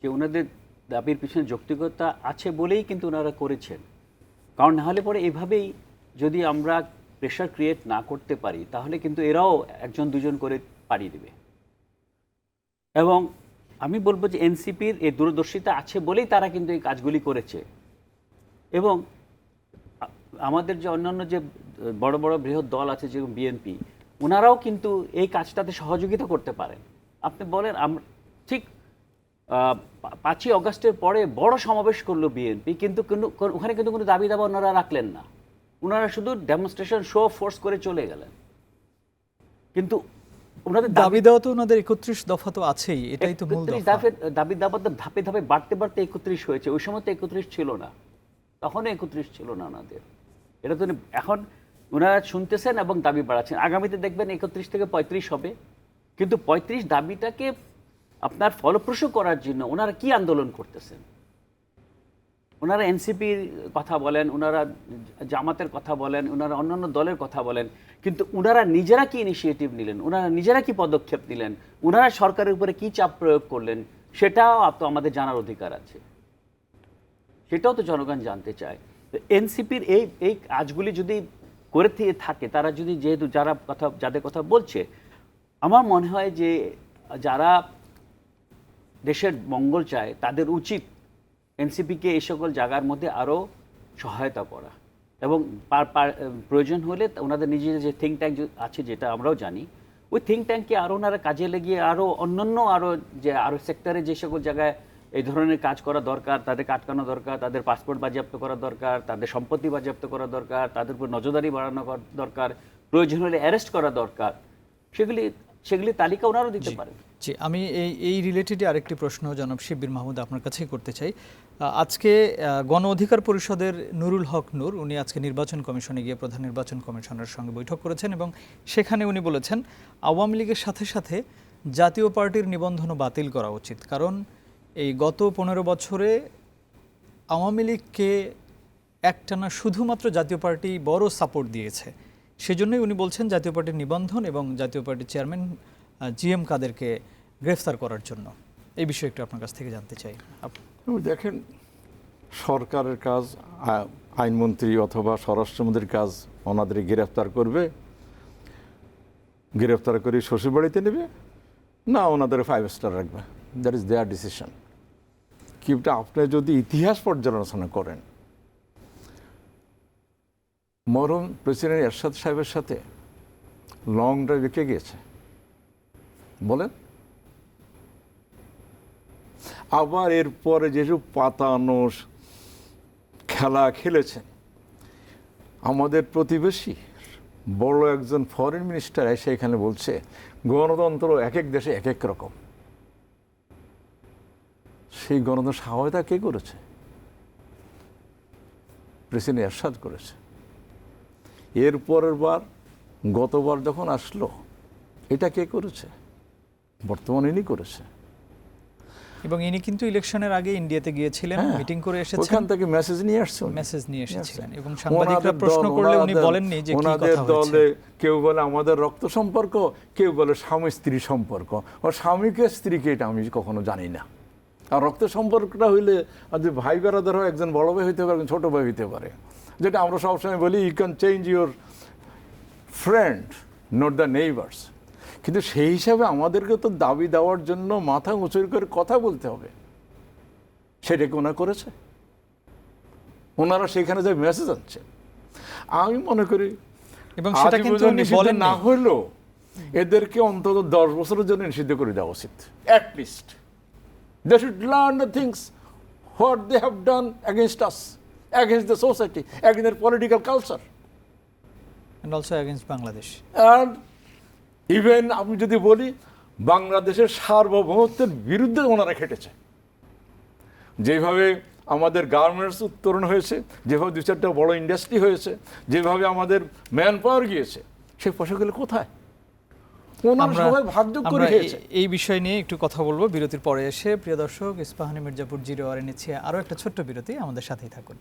যে ওনাদের দাবির পিছনে যৌক্তিকতা আছে বলেই কিন্তু ওনারা করেছেন। কারণ নাহলে পরে এভাবেই যদি আমরা প্রেশার ক্রিয়েট না করতে পারি, তাহলে কিন্তু এরাও একজন দুজন করে পাড়ি দেবে। এবং আমি বলবো যে এনসিপির এই দূরদর্শিতা আছে বলেই তারা কিন্তু এই কাজগুলি করেছে। এবং আমাদের যে অন্যান্য যে বড় বড় বৃহৎ দল আছে, যেরকম বিএনপি, ওনারাও কিন্তু এই কাজটাতে সহযোগিতা করতে পারেন। আপনি বলেন, আমরা ঠিক 5ই অগাস্টের পরে বড় সমাবেশ করলো বিএনপি, কিন্তু ওখানে কিন্তু কোনো দাবি দাবা ওনারা রাখলেন না। ওনারা শুধু ডেমনস্ট্রেশন, শো ফোর্স করে চলে গেলেন। কিন্তু ওনাদের দাবি দেওয়া তো ওনাদের 31 দফা তো আছেই, এটাই তো মূল দফা। দাবি দাবা তো ধাপে ধাপে বাড়তে বাড়তে 31 হয়েছে। ওই সময় তো 31 ছিল না, তখনও 31 ছিল না ওনাদের। এটা তো এখন ওনারা শুনতেছেন এবং দাবি বাড়াচ্ছেন। আগামীতে দেখবেন 31 থেকে 35 হবে। কিন্তু 35 দাবিটাকে আপনার ফলপ্রসূ করার জন্য ওনারা কি আন্দোলন করতেছেন? ওনারা এনসিপির কথা বলেন, ওনারা জামাতের কথা বলেন, ওনারা অন্যান্য দলের কথা বলেন, কিন্তু ওনারা নিজেরা কি ইনিশিয়েটিভ নিলেন, ওনারা নিজেরা কি পদক্ষেপ নিলেন, ওনারা সরকারের উপরে কি চাপ প্রয়োগ করলেন, সেটাও তো আমাদের জানার অধিকার আছে। সেটাও তো জনগণ জানতে চায়। এনসিপির এই কাজগুলি যদি করে থাকে, তারা যদি, যেহেতু যাদের কথা বলছে, আমার মনে হয় যে যারা দেশের মঙ্গল চায় তাদের উচিত এনসিপিকে এই সকল জায়গার মধ্যে আরও সহায়তা করা, এবং প্রয়োজন হলে ওনাদের নিজেদের যে থিঙ্ক ট্যাঙ্ক আছে, যেটা আমরাও জানি, ওই থিঙ্ক ট্যাঙ্ককে আরও ওনারা কাজে লাগিয়ে আরও অন্যান্য আরও সেক্টরে যে সকল জায়গায় এই ধরনের কাজ করা দরকার, তাদেরকে আটকানো দরকার, তাদের পাসপোর্ট বাজেয়াপ্ত করা দরকার, তাদের সম্পত্তি বাজেয়াপ্ত করা দরকার, তাদের উপর নজরদারি বাড়ানো দরকার, প্রয়োজন হলে অ্যারেস্ট করা দরকার, সেগুলি তালিকা ওনারও দিতে পারেন। জি, আমি এই রিলেটেডে আরেকটি প্রশ্ন জনাব শিব্বির মাহমুদ আপনার কাছেই করতে চাই। আজকে গণ অধিকার পরিষদের নুরুল হক নূর, উনি আজকে নির্বাচন কমিশনে গিয়ে প্রধান নির্বাচন কমিশনারের সঙ্গে বৈঠক করেছেন, এবং সেখানে উনি বলেছেন আওয়ামী লীগের সাথে সাথে জাতীয় পার্টির নিবন্ধনও বাতিল করা উচিত, কারণ এই গত 15 বছরে আওয়ামী লীগকে একটানা শুধুমাত্র জাতীয় পার্টি বড় সাপোর্ট দিয়েছে। সেজন্যই উনি বলছেন জাতীয় পার্টির নিবন্ধন এবং জাতীয় পার্টির চেয়ারম্যান GM কাদেরকে গ্রেফতার করার জন্য। এই বিষয়ে একটু আপনার কাছ থেকে জানতে চাই। দেখেন, সরকারের কাজ, আইনমন্ত্রী অথবা স্বরাষ্ট্রমন্ত্রীর কাজ ওনাদের গ্রেফতার করবে, গ্রেফতার করে শ্বশুরবাড়িতে নেবে, না ওনাদের 5 স্টার রাখবে, দ্যাট ইজ দেয়ার ডিসিশন। কিন্তু আপনি যদি ইতিহাস পর্যালোচনা করেন, মরহুম প্রেসিডেন্ট এরশাদ সাহেবের সাথে লং ড্রাইভে কে গিয়েছে বলেন? আবার এরপরে যেসব পাতানো খেলা খেলেছেন, আমাদের প্রতিবেশী বড় একজন ফরেন মিনিস্টার এসে এখানে বলছে গণতন্ত্র এক এক দেশে এক এক রকম। সেই গণতন্ত্র সহায়তা কে করেছে? প্রেসিডেন্ট এরশাদ করেছে। এর পরের বার, গতবার যখন আসলো, এটা কে করেছে? বর্তমান ইনি করেছে। এবং ইনি কিন্তু ইলেকশনের আগে ইন্ডিয়াতে গিয়েছিলেন, হ্যাঁ, মিটিং করে এসেছেন, ওখান থেকে মেসেজ নিয়ে আসছে উনি। মেসেজ নিয়ে এসেছিলেন এবং ওনাদের সাংবাদিকরা প্রশ্ন দল, করলে উনি ওনাদের- বলেননি যে কি ওনাদের কথা হয়েছে। দলে কেউ বলে আমাদের রক্ত সম্পর্ক, কেউ বলে স্বামী স্ত্রী সম্পর্ক। ও স্বামীকে স্ত্রীকে এটা আমি কখনো জানি না। আর রক্ত সম্পর্কটা হইলে আর যে ভাই বেড়াদার হয়, একজন বড় ভাই হইতে পারে, একজন ছোট ভাই হইতে পারে, যেটা আমরা সবসময় বলি you can change your friend not the neighbours. কিন্তু সেই হিসাবে আমাদেরকে তো দাবি দেওয়ার জন্য মাথা উঁচু করে কথা বলতে হবে। সেটা কি ওনারা করেছে? ওনারা সেখানে যে মেসেজ আনছে, আমি মনে করি এবং সেটা আজ কিন্তু পর্যন্ত উনি নিষিদ্ধ বলেন না হলেও এদেরকে অন্তত 10 বছরের জন্য নিষিদ্ধ করে দেওয়া উচিত। At least they should learn the things what they have done against us, against the society, against the political culture and also against Bangladesh. And even আমি যদি বলি বাংলাদেশের সার্বভৌমত্বের বিরুদ্ধে ওনারা খেটেছে। যেভাবে আমাদের গার্মেন্টস উত্তরণ হয়েছে, যেভাবে 2-4টা বড় ইন্ডাস্ট্রি হয়েছে, যেভাবে আমাদের ম্যান পাওয়ার গিয়েছে, সেই পয়সাগুলো কোথায়? ওনারা সবাই ভাগযোগ করে আমরা খেয়েছে। এই বিষয় নিয়ে একটু কথা বলবো বিরতির পরে এসে। প্রিয় দর্শক, ইস্পাহানি মির্জাপুর জিরো আওয়ারে নিচ্ছে আরও একটা ছোট্ট বিরতি, আমাদের সাথেই থাকুন।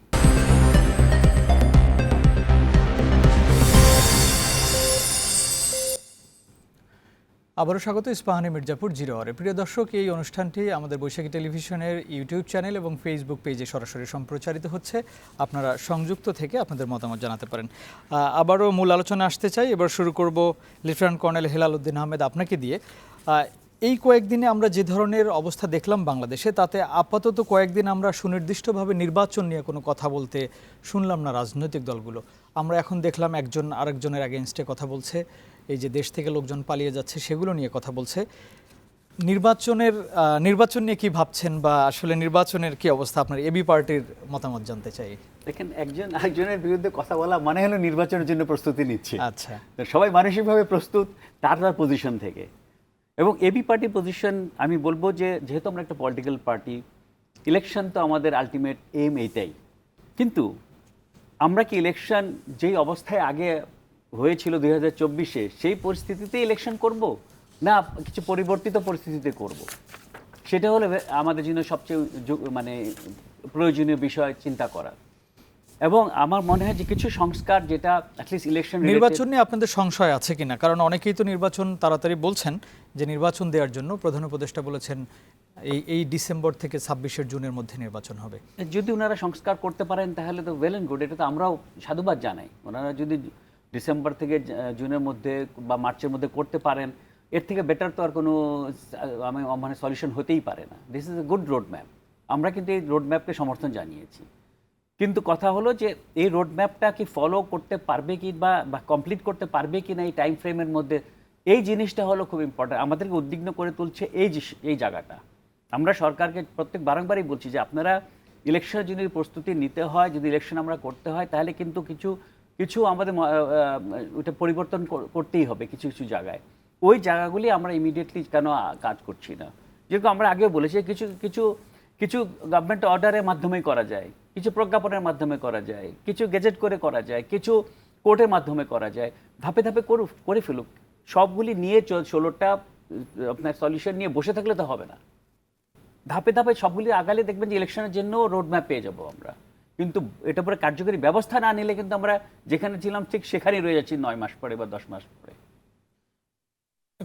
আবারও স্বাগত ইস্পাহানি মির্জাপুর জিরো আওয়ারে। প্রিয় দর্শক, এই অনুষ্ঠানটি আমাদের বৈশাখী টেলিভিশনের ইউটিউব চ্যানেল এবং ফেসবুক পেজে সরাসরি সম্প্রচারিত হচ্ছে। আপনারা সংযুক্ত থেকে আপনাদের মতামত জানাতে পারেন। আবারও মূল আলোচনা আসতে চাই। এবার শুরু করব লেফটেন্যান্ট কর্নেল হেলাল উদ্দিন আহমেদ আপনাকে দিয়ে। এই কয়েকদিনে আমরা যে ধরনের অবস্থা দেখলাম বাংলাদেশে, তাতে আপাতত কয়েকদিন আমরা সুনির্দিষ্টভাবে নির্বাচন নিয়ে কোনো কথা বলতে শুনলাম না রাজনৈতিক দলগুলো। আমরা এখন দেখলাম একজন আরেকজনের অ্যাগেনস্টে কথা বলছে, এই যে দেশ থেকে লোকজন পালিয়ে যাচ্ছে সেগুলো নিয়ে কথা বলছে। নির্বাচন নিয়ে কি ভাবছেন, বা আসলে নির্বাচনের কি অবস্থা? আপনার এবি পার্টির মতামত জানতে চাই। দেখেন, একজন আরেকজনের বিরুদ্ধে কথা বলা মানে হলো নির্বাচনের জন্য প্রস্তুতি নিচ্ছে। আচ্ছা, তো সবাই মানসিকভাবে প্রস্তুত তার পজিশন থেকে। এবং এবি পার্টির পজিশন, আমি বলবো যে যেহেতু আমরা একটা পলিটিক্যাল পার্টি, ইলেকশন তো আমাদের আলটিমেট এম এইটাই। কিন্তু আমরা কি ইলেকশন যেই অবস্থায় আগে হয়েছিল 2024-এ সেই পরিস্থিতিতে ইলেকশন করব, না কিছু পরিবর্তিত পরিস্থিতিতে করব? সেটা হলো আমাদের জন্য সবচেয়ে মানে প্রয়োজনীয় বিষয় চিন্তা করার। এবং আমার মনে হয় যে কিছু সংস্কার, যেটা অ্যাটলিস্ট ইলেকশন নির্বাচন নিয়ে আপনাদের সংশয় আছে কিনা? কারণ অনেকেই তো নির্বাচন তাড়াতাড়ি বলছেন, যে নির্বাচন দেওয়ার জন্য প্রধান উপদেষ্টা বলেছেন এই ডিসেম্বর থেকে 26শে জুনের মধ্যে নির্বাচন হবে। যদি ওনারা সংস্কার করতে পারেন তাহলে তো ওয়েল অ্যান্ড গুড, এটা তো আমরাও সাধুবাদ জানাই। ওনারা যদি ডিসেম্বর থেকে জুনের মধ্যে বা মার্চের মধ্যে করতে পারেন, এর থেকে বেটার তো আর কোনো মানে সলিউশন হতেই পারে না। This is a good road map. আমরা কিন্তু এই রোড ম্যাপকে সমর্থন জানিয়েছি। কিন্তু কথা হলো যে এই রোড ম্যাপটা কি ফলো করতে পারবে কি, বা কমপ্লিট করতে পারবে কি না এই টাইম ফ্রেমের মধ্যে, এই জিনিসটা হলো খুব ইম্পর্টেন্ট। আমাদেরকে উদ্বিগ্ন করে তুলছে এই জায়গাটা। আমরা সরকারকে বারংবারই বলছি যে আপনারা ইলেকশনের জন্য প্রস্তুতি নিতে হয়, যদি ইলেকশন আমরা করতে হয় তাহলে কিন্তু কিছু আমাদের ওটা পরিবর্তন করতেই হবে কিছু কিছু জায়গায়। ওই জায়গাগুলি আমরা ইমিডিয়েটলি কেন কাজ করছি না? যেরকম আমরা আগেও বলেছি, কিছু গভর্নমেন্ট অর্ডারের মাধ্যমেই করা যায়, কিছু প্রজ্ঞাপনের মাধ্যমে করা যায়, কিছু গেজেট করে করা যায়, কিছু কোর্টের মাধ্যমে করা যায়। ধাপে ধাপে করে ফেলুক। সবগুলি নিয়ে 16টা আপনার সলিউশন নিয়ে বসে থাকলে তো হবে না। ধাপে ধাপে সবগুলি আগালে দেখবেন যে ইলেকশনের জন্য রোড ম্যাপ পেয়ে যাবো আমরা। কিন্তু এটা পরে কার্যকরী ব্যবস্থা না নিলে কিন্তু আমরা যেখানে ছিলাম ঠিক সেখানেই রয়ে যাচ্ছি 9 মাস পরে বা 10 মাস পরে।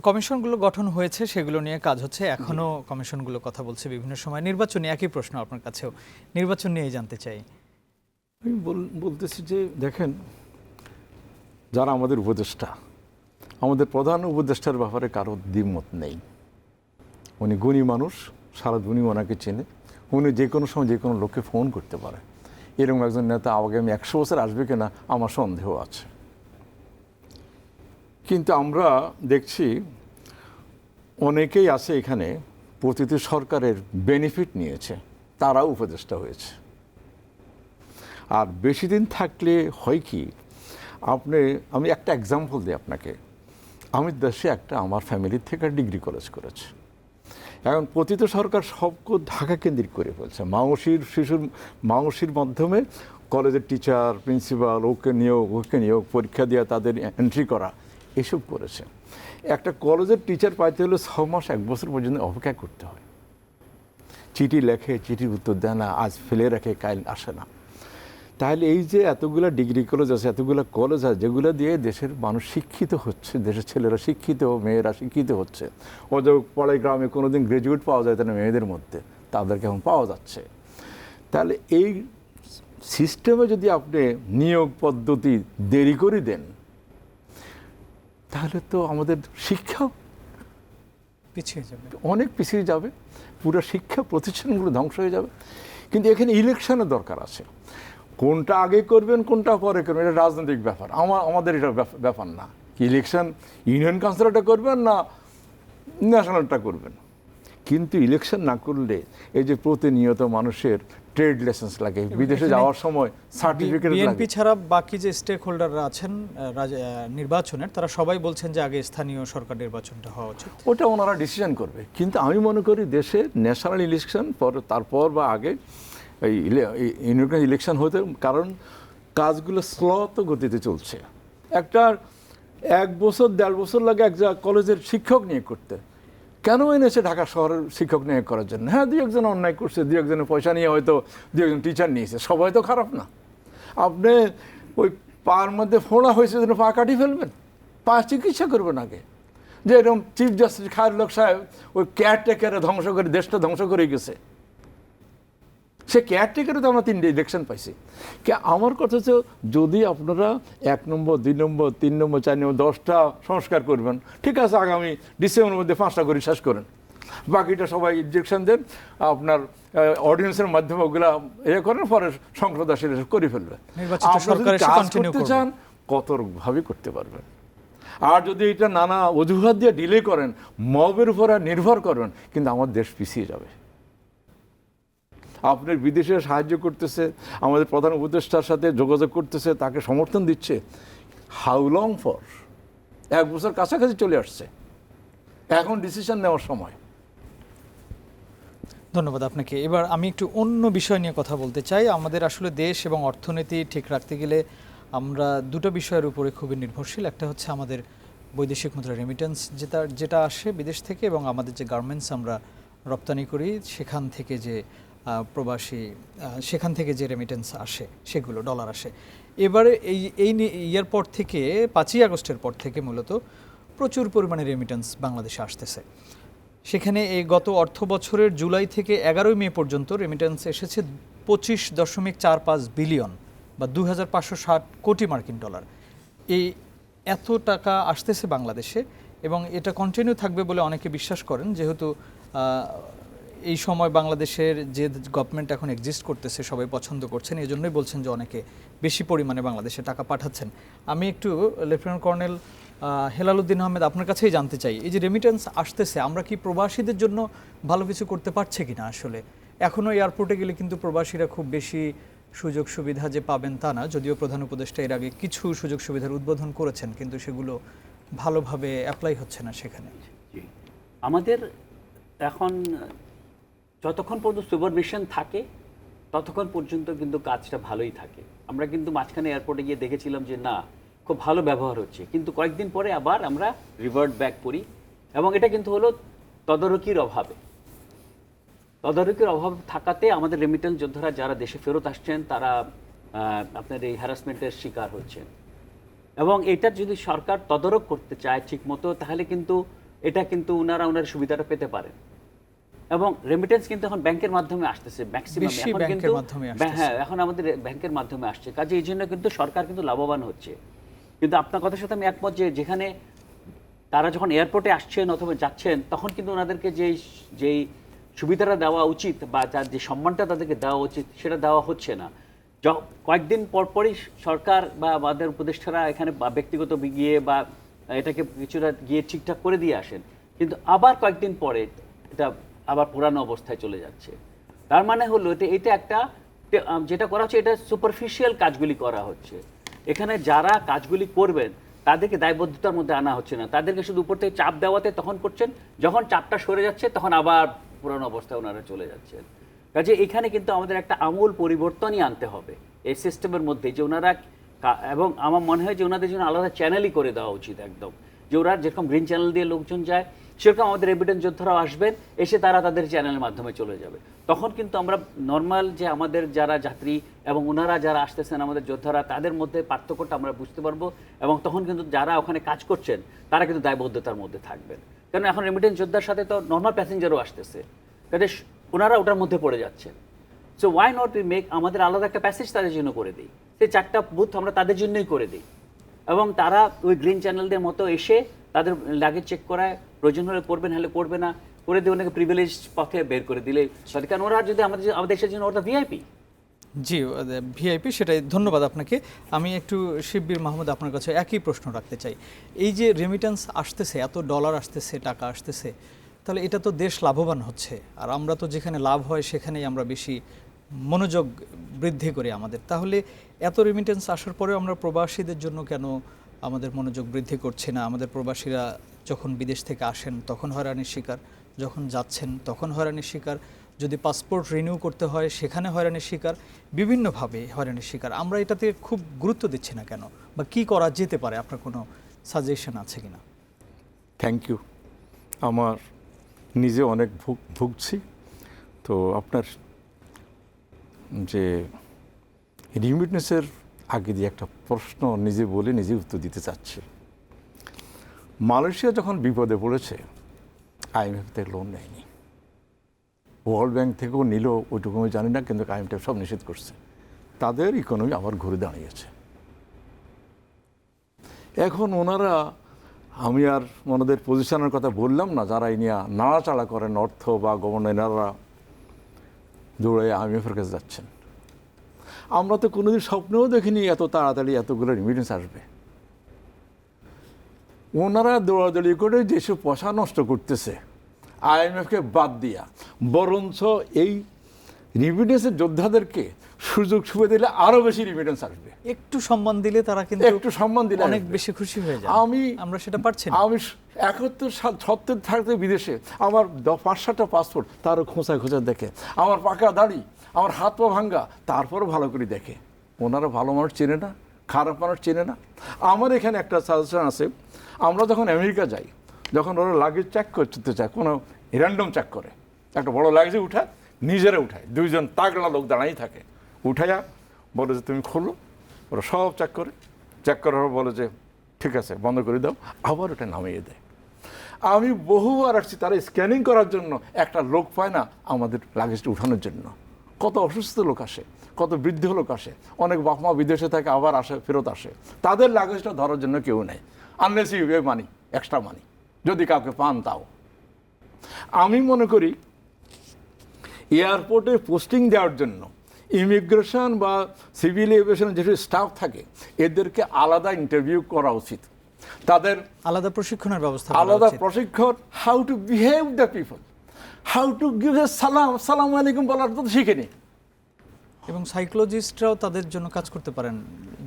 কমিশনগুলো গঠন হয়েছে, সেগুলো নিয়ে কাজ হচ্ছে, এখনো কমিশনগুলো কথা বলছে বিভিন্ন সময়। নির্বাচনে একই প্রশ্ন আপনার কাছেও, নির্বাচন নিয়ে জানতে চাই। আমি বলতেছি যে দেখেন, যারা আমাদের উপদেষ্টা, আমাদের প্রধান উপদেষ্টার ব্যাপারে কারো দ্বিমত নেই। উনি গুণী মানুষ, সারা দুনিয়া ওনাকে চেনে। উনি যে কোনো সময় যে কোনো লোককে ফোন করতে পারে। এরকম একজন নেতা আগামী 100 বছর আসবে কিনা আমার সন্দেহ আছে। কিন্তু আমরা দেখছি অনেকেই আছে এখানে প্রতিটি সরকারের বেনিফিট নিয়েছে, তারাও উপদেষ্টা হয়েছে। আর বেশি দিন থাকলে হয় কি, আমি একটা এক্সাম্পল দিই আপনাকে। আমি দেশে আমার ফ্যামিলির থেকে ডিগ্রি কলেজ করেছে। এখন প্রতিটি সরকার সবকে ঢাকা কেন্দ্রিক করে ফেলছে। মাউসির মাধ্যমে কলেজের টিচার, প্রিন্সিপাল, ওকে নিয়োগ, পরীক্ষা দিয়ে তাদের এন্ট্রি করা, এসব করেছে। একটা কলেজের টিচার পাইতে হলে 6 মাস 1 বছর পর্যন্ত অপেক্ষা করতে হয়। চিঠি লেখে, চিঠির উত্তর দেয় না, আজ ফেলে রাখে, কাল আসে না। তাহলে এই যে এতগুলো ডিগ্রি কলেজ আছে, এতগুলো কলেজ আছে, যেগুলো দিয়ে দেশের মানুষ শিক্ষিত হচ্ছে, দেশের ছেলেরা শিক্ষিত, মেয়েরা শিক্ষিত হচ্ছে। ওদের পড়ায় গ্রামে কোনোদিন গ্রাজুয়েট পাওয়া যায় না মেয়েদের মধ্যে, তাদেরকে এখন পাওয়া যাচ্ছে। তাহলে এই সিস্টেমে যদি আপনি নিয়োগ পদ্ধতি দেরি করে দেন, তাহলে তো আমাদের শিক্ষা পিছিয়ে যাবে, অনেক পিছিয়ে যাবে, পুরো শিক্ষা প্রতিষ্ঠানগুলো ধ্বংস হয়ে যাবে। কিন্তু এখানে ইলেকশনের দরকার আছে। কোনটা আগে করবেন, কোনটা পরে করবেন, এটা রাজনৈতিক ব্যাপার, আমাদের এটা ব্যাপার না। ইলেকশন ইউনিয়ন কাউন্সিলরটা করবেন না ন্যাশনালটা করবেন। কিন্তু ইলেকশন না করলে এই যে প্রতিনিয়ত মানুষের ট্রেড লাইসেন্স লাগে, বিদেশে যাওয়ার সময় সার্টিফিকেট লাগে। বিএনপি ছাড়া বাকি যে স্টেক হোল্ডাররা আছেন নির্বাচনের, তারা সবাই বলছেন যে আগে স্থানীয় সরকার নির্বাচনটা হওয়া উচিত। ওটা ওনারা ডিসিশন করবে। কিন্তু আমি মনে করি দেশে ন্যাশনাল ইলেকশন তারপর বা আগে এই ইউনিয়ন ইলেকশন হতে, কারণ কাজগুলো স্লত গতিতে চলছে। একটা 1 বছর 1.5 বছর লাগে এক কলেজের শিক্ষক নিয়োগ করতে। কেন এনেছে ঢাকা শহরের শিক্ষক নিয়োগ করার জন্য? হ্যাঁ, 2-1 জন অন্যায় করছে, 2-1 জনের পয়সা নিয়ে হয়তো 2-1 জন টিচার নিয়েছে, সবাই তো খারাপ না। আপনি ওই পার মধ্যে ফোড়া হয়েছে যেন পা কাটি ফেলবেন? পা চিকিৎসা করবেন আগে। যে এরকম চিফ জাস্টিস খায়রুল সাহেব ওই কেয়ারটেকারে ধ্বংস করে দেশটা ধ্বংস করে গেছে। সে কেয়ারটেকারে তো আমরা 3টে ইলেকশন পাইছি। আমার কথা হচ্ছে, যদি আপনারা 1 নম্বর 2 নম্বর 3 নম্বর 4 নম্বর 10টা সংস্কার করবেন, ঠিক আছে, আগামী ডিসেম্বরের মধ্যে 5টা করে শেষ করেন, বাকিটা সবাই ইনজেকশন দেন, আপনার অর্ডিন্যান্সের মাধ্যমে ওগুলা করেন, পরে সংসদ আসলে করে ফেলবে। করতে চান কতভাবে করতে পারবেন। আর যদি এটা নানা অজুহাত দিয়ে ডিলে করেন, মবের উপর নির্ভর করেন, কিন্তু আমার দেশ পিছিয়ে যাবে। আপনার বিদেশে সাহায্য করতেছে, আমাদের প্রধান উপদেষ্টার সাথে যোগাযোগ করতেছে, তাকে সমর্থন দিচ্ছে। How long for? 1 বছর কাছাকাছি চলে আসছে, এখন ডিসিশন নেওয়ার সময়। ধন্যবাদ আপনাকে। এবার আমি একটু অন্য বিষয় নিয়ে কথা বলতে চাই। আমাদের আসলে দেশ এবং অর্থনীতি ঠিক রাখতে গেলে আমরা দুটো বিষয়ের উপরে খুবই নির্ভরশীল। একটা হচ্ছে আমাদের বৈদেশিক মুদ্রা রেমিটেন্স, যেটা আসে বিদেশ থেকে, এবং আমাদের যে গার্মেন্টস আমরা রপ্তানি করি সেখান থেকে যে প্রবাসী সেখান থেকে যে রেমিটেন্স আসে, সেগুলো ডলার আসে। এবারে এই ইয়ার পর থেকে 5ই আগস্টের পর থেকে মূলত প্রচুর পরিমাণে রেমিটেন্স বাংলাদেশে আসতেছে। সেখানে এই গত অর্থ বছরের জুলাই থেকে 11ই মে পর্যন্ত রেমিটেন্স এসেছে 25.45 বিলিয়ন বা 2560 কোটি মার্কিন ডলার। এই এত টাকা আসতেছে বাংলাদেশে, এবং এটা কন্টিনিউ থাকবে বলে অনেকে বিশ্বাস করেন, যেহেতু এই সময় বাংলাদেশের যে গভর্নমেন্ট এখন এক্সিস্ট করতেছে সবাই পছন্দ করছেন, এই জন্যই বলছেন যে অনেকে বেশি পরিমাণে বাংলাদেশে টাকা পাঠাচ্ছেন। আমি একটু লেফটেন্যান্ট কর্নেল হেলাল উদ্দিন আহমেদ আপনার কাছেই জানতে চাই, এই যে রেমিটেন্স আসতেছে, আমরা কি প্রবাসীদের জন্য ভালো কিছু করতে পারছে কিনা? আসলে এখনও এয়ারপোর্টে গেলে কিন্তু প্রবাসীরা খুব বেশি সুযোগ সুবিধা যে পাবেন তা না, যদিও প্রধান উপদেষ্টা এর আগে কিছু সুযোগ সুবিধার উদ্বোধন করেছেন, কিন্তু সেগুলো ভালোভাবে অ্যাপ্লাই হচ্ছে না সেখানে। আমাদের এখন যতক্ষণ পর্যন্ত সুপারভিশন থাকে ততক্ষণ পর্যন্ত কিন্তু কাজটা ভালোই থাকে। আমরা কিন্তু মাঝখানে এয়ারপোর্টে গিয়ে দেখেছিলাম যে না, খুব ভালো ব্যবহার হচ্ছে, কিন্তু কয়েকদিন পরে আবার আমরা রিভার্ট ব্যাক করি, এবং এটা কিন্তু হলো তদারকির অভাবে। তদারকির অভাব থাকাতে আমাদের রেমিটেন্স যোদ্ধারা যারা দেশে ফেরত আসছেন তারা আপনার এই হ্যারাসমেন্টের শিকার হচ্ছেন। এবং এটা যদি সরকার তদারক করতে চায় ঠিকমতো, তাহলে কিন্তু এটা কিন্তু ওনার সুবিধাটা পেতে পারেন। এবং রেমিটেন্স কিন্তু এখন ব্যাংকের মাধ্যমে আসতেছে ম্যাক্সিমাম, এখন কিন্তু হ্যাঁ, এখন আমাদের ব্যাংকের মাধ্যমে আসছে, কাজে এই জন্য কিন্তু সরকার কিন্তু লাভবান হচ্ছে। কিন্তু আপনার কথার সাথে আমি একমত যে যেখানে তারা যখন এয়ারপোর্টে আসছেন অথবা যাচ্ছেন, তখন কিন্তু ওনাদেরকে যেই সুবিধাটা দেওয়া উচিত বা যার যে সম্মানটা তাদেরকে দেওয়া উচিত সেটা দেওয়া হচ্ছে না। কয়েকদিন পরপরই সরকার বা আমাদের উপদেষ্টারা এখানে ব্যক্তিগত গিয়ে বা এটাকে কিছুটা গিয়ে ঠিকঠাক করে দিয়ে আসেন, কিন্তু আবার কয়েকদিন পরে এটা আবার পুরানো অবস্থায় চলে যাচ্ছে। তার মানে হলো এটা একটা যেটা করা হচ্ছে, এটা সুপারফিশিয়াল কাজগুলি করা হচ্ছে। এখানে যারা কাজগুলি করবেন তাদেরকে দায়বদ্ধতার মধ্যে আনা হচ্ছে না, তাদেরকে শুধু উপর থেকে চাপ দেওয়াতে তখন করছেন, যখন চাপটা সরে যাচ্ছে তখন আবার পুরানো অবস্থায় ওনারা চলে যাচ্ছেন। কাজে এখানে কিন্তু আমাদের একটা আমূল পরিবর্তনই আনতে হবে এই সিস্টেমের মধ্যে, যে ওনারা, এবং আমার মনে হয় যে ওনাদের জন্য আলাদা চ্যানেলই করে দেওয়া উচিত একদম, যে ওরা যেরকম গ্রিন চ্যানেল দিয়ে লোকজন যায়, সেরকম আমাদের রেমিটেন্স যোদ্ধারাও আসবেন, এসে তারা তাদের চ্যানেলের মাধ্যমে চলে যাবে। তখন কিন্তু আমরা নর্মাল যে আমাদের যারা যাত্রী এবং ওনারা যারা আসতেছেন আমাদের যোদ্ধারা, তাদের মধ্যে পার্থক্যটা আমরা বুঝতে পারবো, এবং তখন কিন্তু যারা ওখানে কাজ করছেন তারা কিন্তু দায়বদ্ধতার মধ্যে থাকবেন। কারণ এখন রেমিটেন্স যোদ্ধার সাথে তো নর্মাল প্যাসেঞ্জারও আসতেছে, কাজে ওনারা ওটার মধ্যে পড়ে যাচ্ছেন। So why not we make আমাদের আলাদা একটা প্যাসেজ তাদের জন্য করে দিই, সেই 4টা বুথ আমরা তাদের জন্যই করে দিই, এবং তারা ওই গ্রিন চ্যানেলদের মতো এসে তাদের লাগেজ চেক করায়, প্রয়োজন হলে করবেন, হলে করবে না, করে দিয়ে ওনাকে প্রিভিলেজ পথে বের করে দিলে, কারণ ওরা যদি আমাদের দেশের জন্য ওরা ভিআইপি। জি, ভিআইপি, সেটাই। ধন্যবাদ আপনাকে। আমি একটু শিববীর মাহমুদ আপনার কাছে একই প্রশ্ন রাখতে চাই। এই যে রেমিটেন্স আসতেছে, এত ডলার আসতেছে, টাকা আসতেছে, তাহলে এটা তো দেশ লাভবান হচ্ছে, আর আমরা তো যেখানে লাভ হয় সেখানেই আমরা বেশি মনোযোগ বৃদ্ধি করি আমাদের। তাহলে এত রেমিটেন্স আসার পরেও আমরা প্রবাসীদের জন্য কেন আমাদের মনোযোগ বৃদ্ধি করছি না? আমাদের প্রবাসীরা যখন বিদেশ থেকে আসেন তখন হয়রানির শিকার, যখন যাচ্ছেন তখন হয়রানির শিকার, যদি পাসপোর্ট রিনিউ করতে হয় সেখানে হয়রানির শিকার, বিভিন্নভাবে হয়রানির শিকার। আমরা এটাতে খুব গুরুত্ব দিচ্ছি না কেন, বা কি করা যেতে পারে? আপনার কোনো সাজেশন আছে কিনা? Thank you. আমার নিজে অনেক ভুগছি। তো আপনার যে রিমিটেন্সের আগে দিয়ে একটা প্রশ্ন নিজে বলে নিজে উত্তর দিতে চাচ্ছি। মালয়েশিয়া যখন বিপদে পড়েছে, আইএমএফ থেকে লোন নেয়নি, ওয়ার্ল্ড ব্যাংক থেকেও নিল ওইটুকু আমি জানি না, কিন্তু আইএমএফ সব নিষেধ করছে। তাদের ইকোনমি আবার ঘুরে দাঁড়িয়েছে। এখন ওনারা, আমি আর ওনাদের পজিশনের কথা বললাম না, যারা এই নিয়ে নাড়াচাড়া করেন, অর্থ বা গভর্নররা দৌড়ে আইএমএফের কাছে যাচ্ছেন। আমরা তো কোনোদিন স্বপ্নেও দেখিনি এত তাড়াতাড়ি এতগুলো রিমিটেন্স আসবে। ওনারা দৌড়াদৌড়ি করে যেসব পয়সা নষ্ট করতেছে আইএমএফকে বাদ দিয়া, বরঞ্চ এই রিমিটেন্সের যোদ্ধাদেরকে সুযোগ সুবিধা দিলে আরো বেশি রিমিটেন্স আসবে। একটু সম্মান দিলে তারা কিন্তু একটু সম্মান দিলে অনেক আসবে। বেশি খুশি হয়ে যায়। আমরা সেটা পারছি না। আমি 71 থাকতে বিদেশে আমার 5-7টা পাসপোর্ট, তারও খোঁচায় খোঁচা দেখে, আমার পাকা দাড়ি, আমার হাত পা ভাঙ্গা, তারপরও ভালো করে দেখে। ওনারা ভালো মানুষ চেনে না, খারাপ মানুষ চেনে না। আমার এখানে একটা সাজেশন আছে, আমরা যখন আমেরিকা যাই, যখন ওরা লাগেজ চেক করতে চায়, কোনো র্যান্ডম চেক করে, একটা বড় লাগেজে উঠায়, নিজেরা উঠায়, 2জন তাগড়া লোক দাঁড়াই থাকে, উঠাইয়া বলে যে তুমি খোলো। ওরা সব চেক করে, চেক করার পর বলে যে ঠিক আছে বন্ধ করে দাও, আবার ওটা নামিয়ে দেয়। আমি বহুবার আসছি, তারা স্ক্যানিং করার জন্য একটা লোক পায় না আমাদের লাগেজটা উঠানোর জন্য। কত অসুস্থ লোক আসে, কত বৃদ্ধ লোক আসে, অনেক বাপ মা বিদেশে থাকে আবার আসে, ফেরত আসে, তাদের লাগেজটা ধরার জন্য কেউ নেই, unless you have money, extra money, যদি কাউকে পান তাও। আমি মনে করি এয়ারপোর্টে পোস্টিং দেওয়ার জন্য ইমিগ্রেশন বা সিভিল এভিয়েশন যেসব স্টাফ থাকে এদেরকে আলাদা ইন্টারভিউ করা উচিত, তাদের আলাদা প্রশিক্ষণের ব্যবস্থা, আলাদা প্রশিক্ষণ, how to behave the people, how to give a সালাম, সালাম আলাইকুম বলার তো শিখেনি। এবং সাইকোলজিস্টরাও তাদের জন্য কাজ করতে পারেন।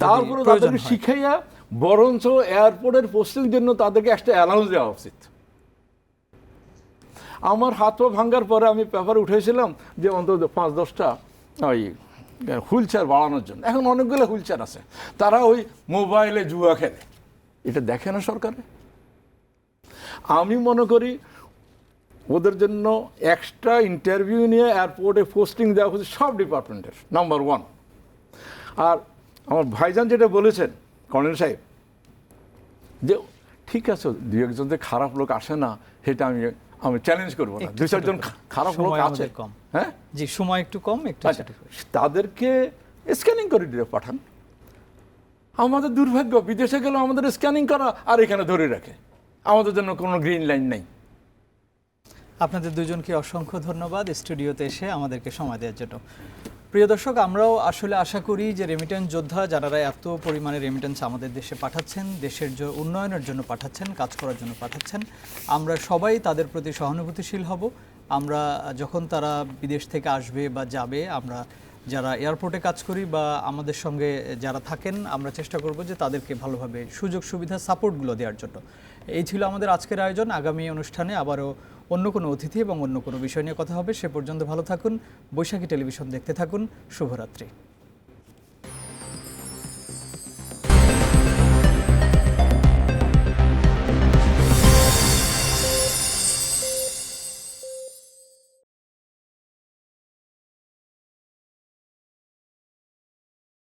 তারপরে তাদেরকে শিখাইয়া বরঞ্চ এয়ারপোর্টের পোস্টিং জন্য তাদেরকে একটা অ্যালাউন্স দেওয়া উচিত। আমার হাত পা ভাঙ্গার পরে আমি পেপারে উঠেছিলাম যে অন্তত 5-10টা ওই হুইল চেয়ার বাড়ানোর জন্য। এখন অনেকগুলো হুইল চেয়ার আছে, তারা ওই মোবাইলে জুয়া খেলে, এটা দেখে না সরকারে। আমি মনে করি ওদের জন্য এক্সট্রা ইন্টারভিউ নিয়ে এয়ারপোর্টে পোস্টিং দেওয়া হচ্ছে সব ডিপার্টমেন্টের, নাম্বার 1। আর আমার ভাইজান যেটা বলেছেন কর্নেল সাহেব, যে ঠিক আছে 2-1 যে খারাপ লোক আসে না, সেটা আমি চ্যালেঞ্জ করবো না, 2-4 জন খারাপ লোক আছে, হ্যাঁ জি, সময় একটু কম, একটু তাদেরকে স্ক্যানিং করে দিয়ে পাঠান। আমাদের দুর্ভাগ্য, বিদেশে গেলে আমাদের স্ক্যানিং করা আর এখানে ধরে রাখে, আমাদের জন্য কোনো গ্রিন লাইন নেই। আপনাদের দুজনকে অসংখ্য ধন্যবাদ স্টুডিওতে এসে আমাদেরকে সময় দেওয়ার জন্য। প্রিয় দর্শক, আমরাও আসলে আশা করি যে রেমিটেন্স যোদ্ধা যারা এত পরিমাণে রেমিটেন্স আমাদের দেশে পাঠাচ্ছেন, দেশের উন্নয়নের জন্য পাঠাচ্ছেন, কাজ করার জন্য পাঠাচ্ছেন, আমরা সবাই তাদের প্রতি সহানুভূতিশীল হব। আমরা যখন তারা বিদেশ থেকে আসবে বা যাবে, আমরা যারা এয়ারপোর্টে কাজ করি বা আমাদের সঙ্গে যারা থাকেন, আমরা চেষ্টা করব যে তাদেরকে ভালোভাবে সুযোগ সুবিধা সাপোর্টগুলো দেওয়ার জন্য। এই ছিল আমাদের আজকের আয়োজন। আগামী অনুষ্ঠানে আবারও অন্য কোনো অতিথি এবং অন্য কোনো বিষয় নিয়ে কথা হবে। সে পর্যন্ত ভালো থাকুন, বৈশাখী টেলিভিশন দেখতে থাকুন। শুভরাত্রি।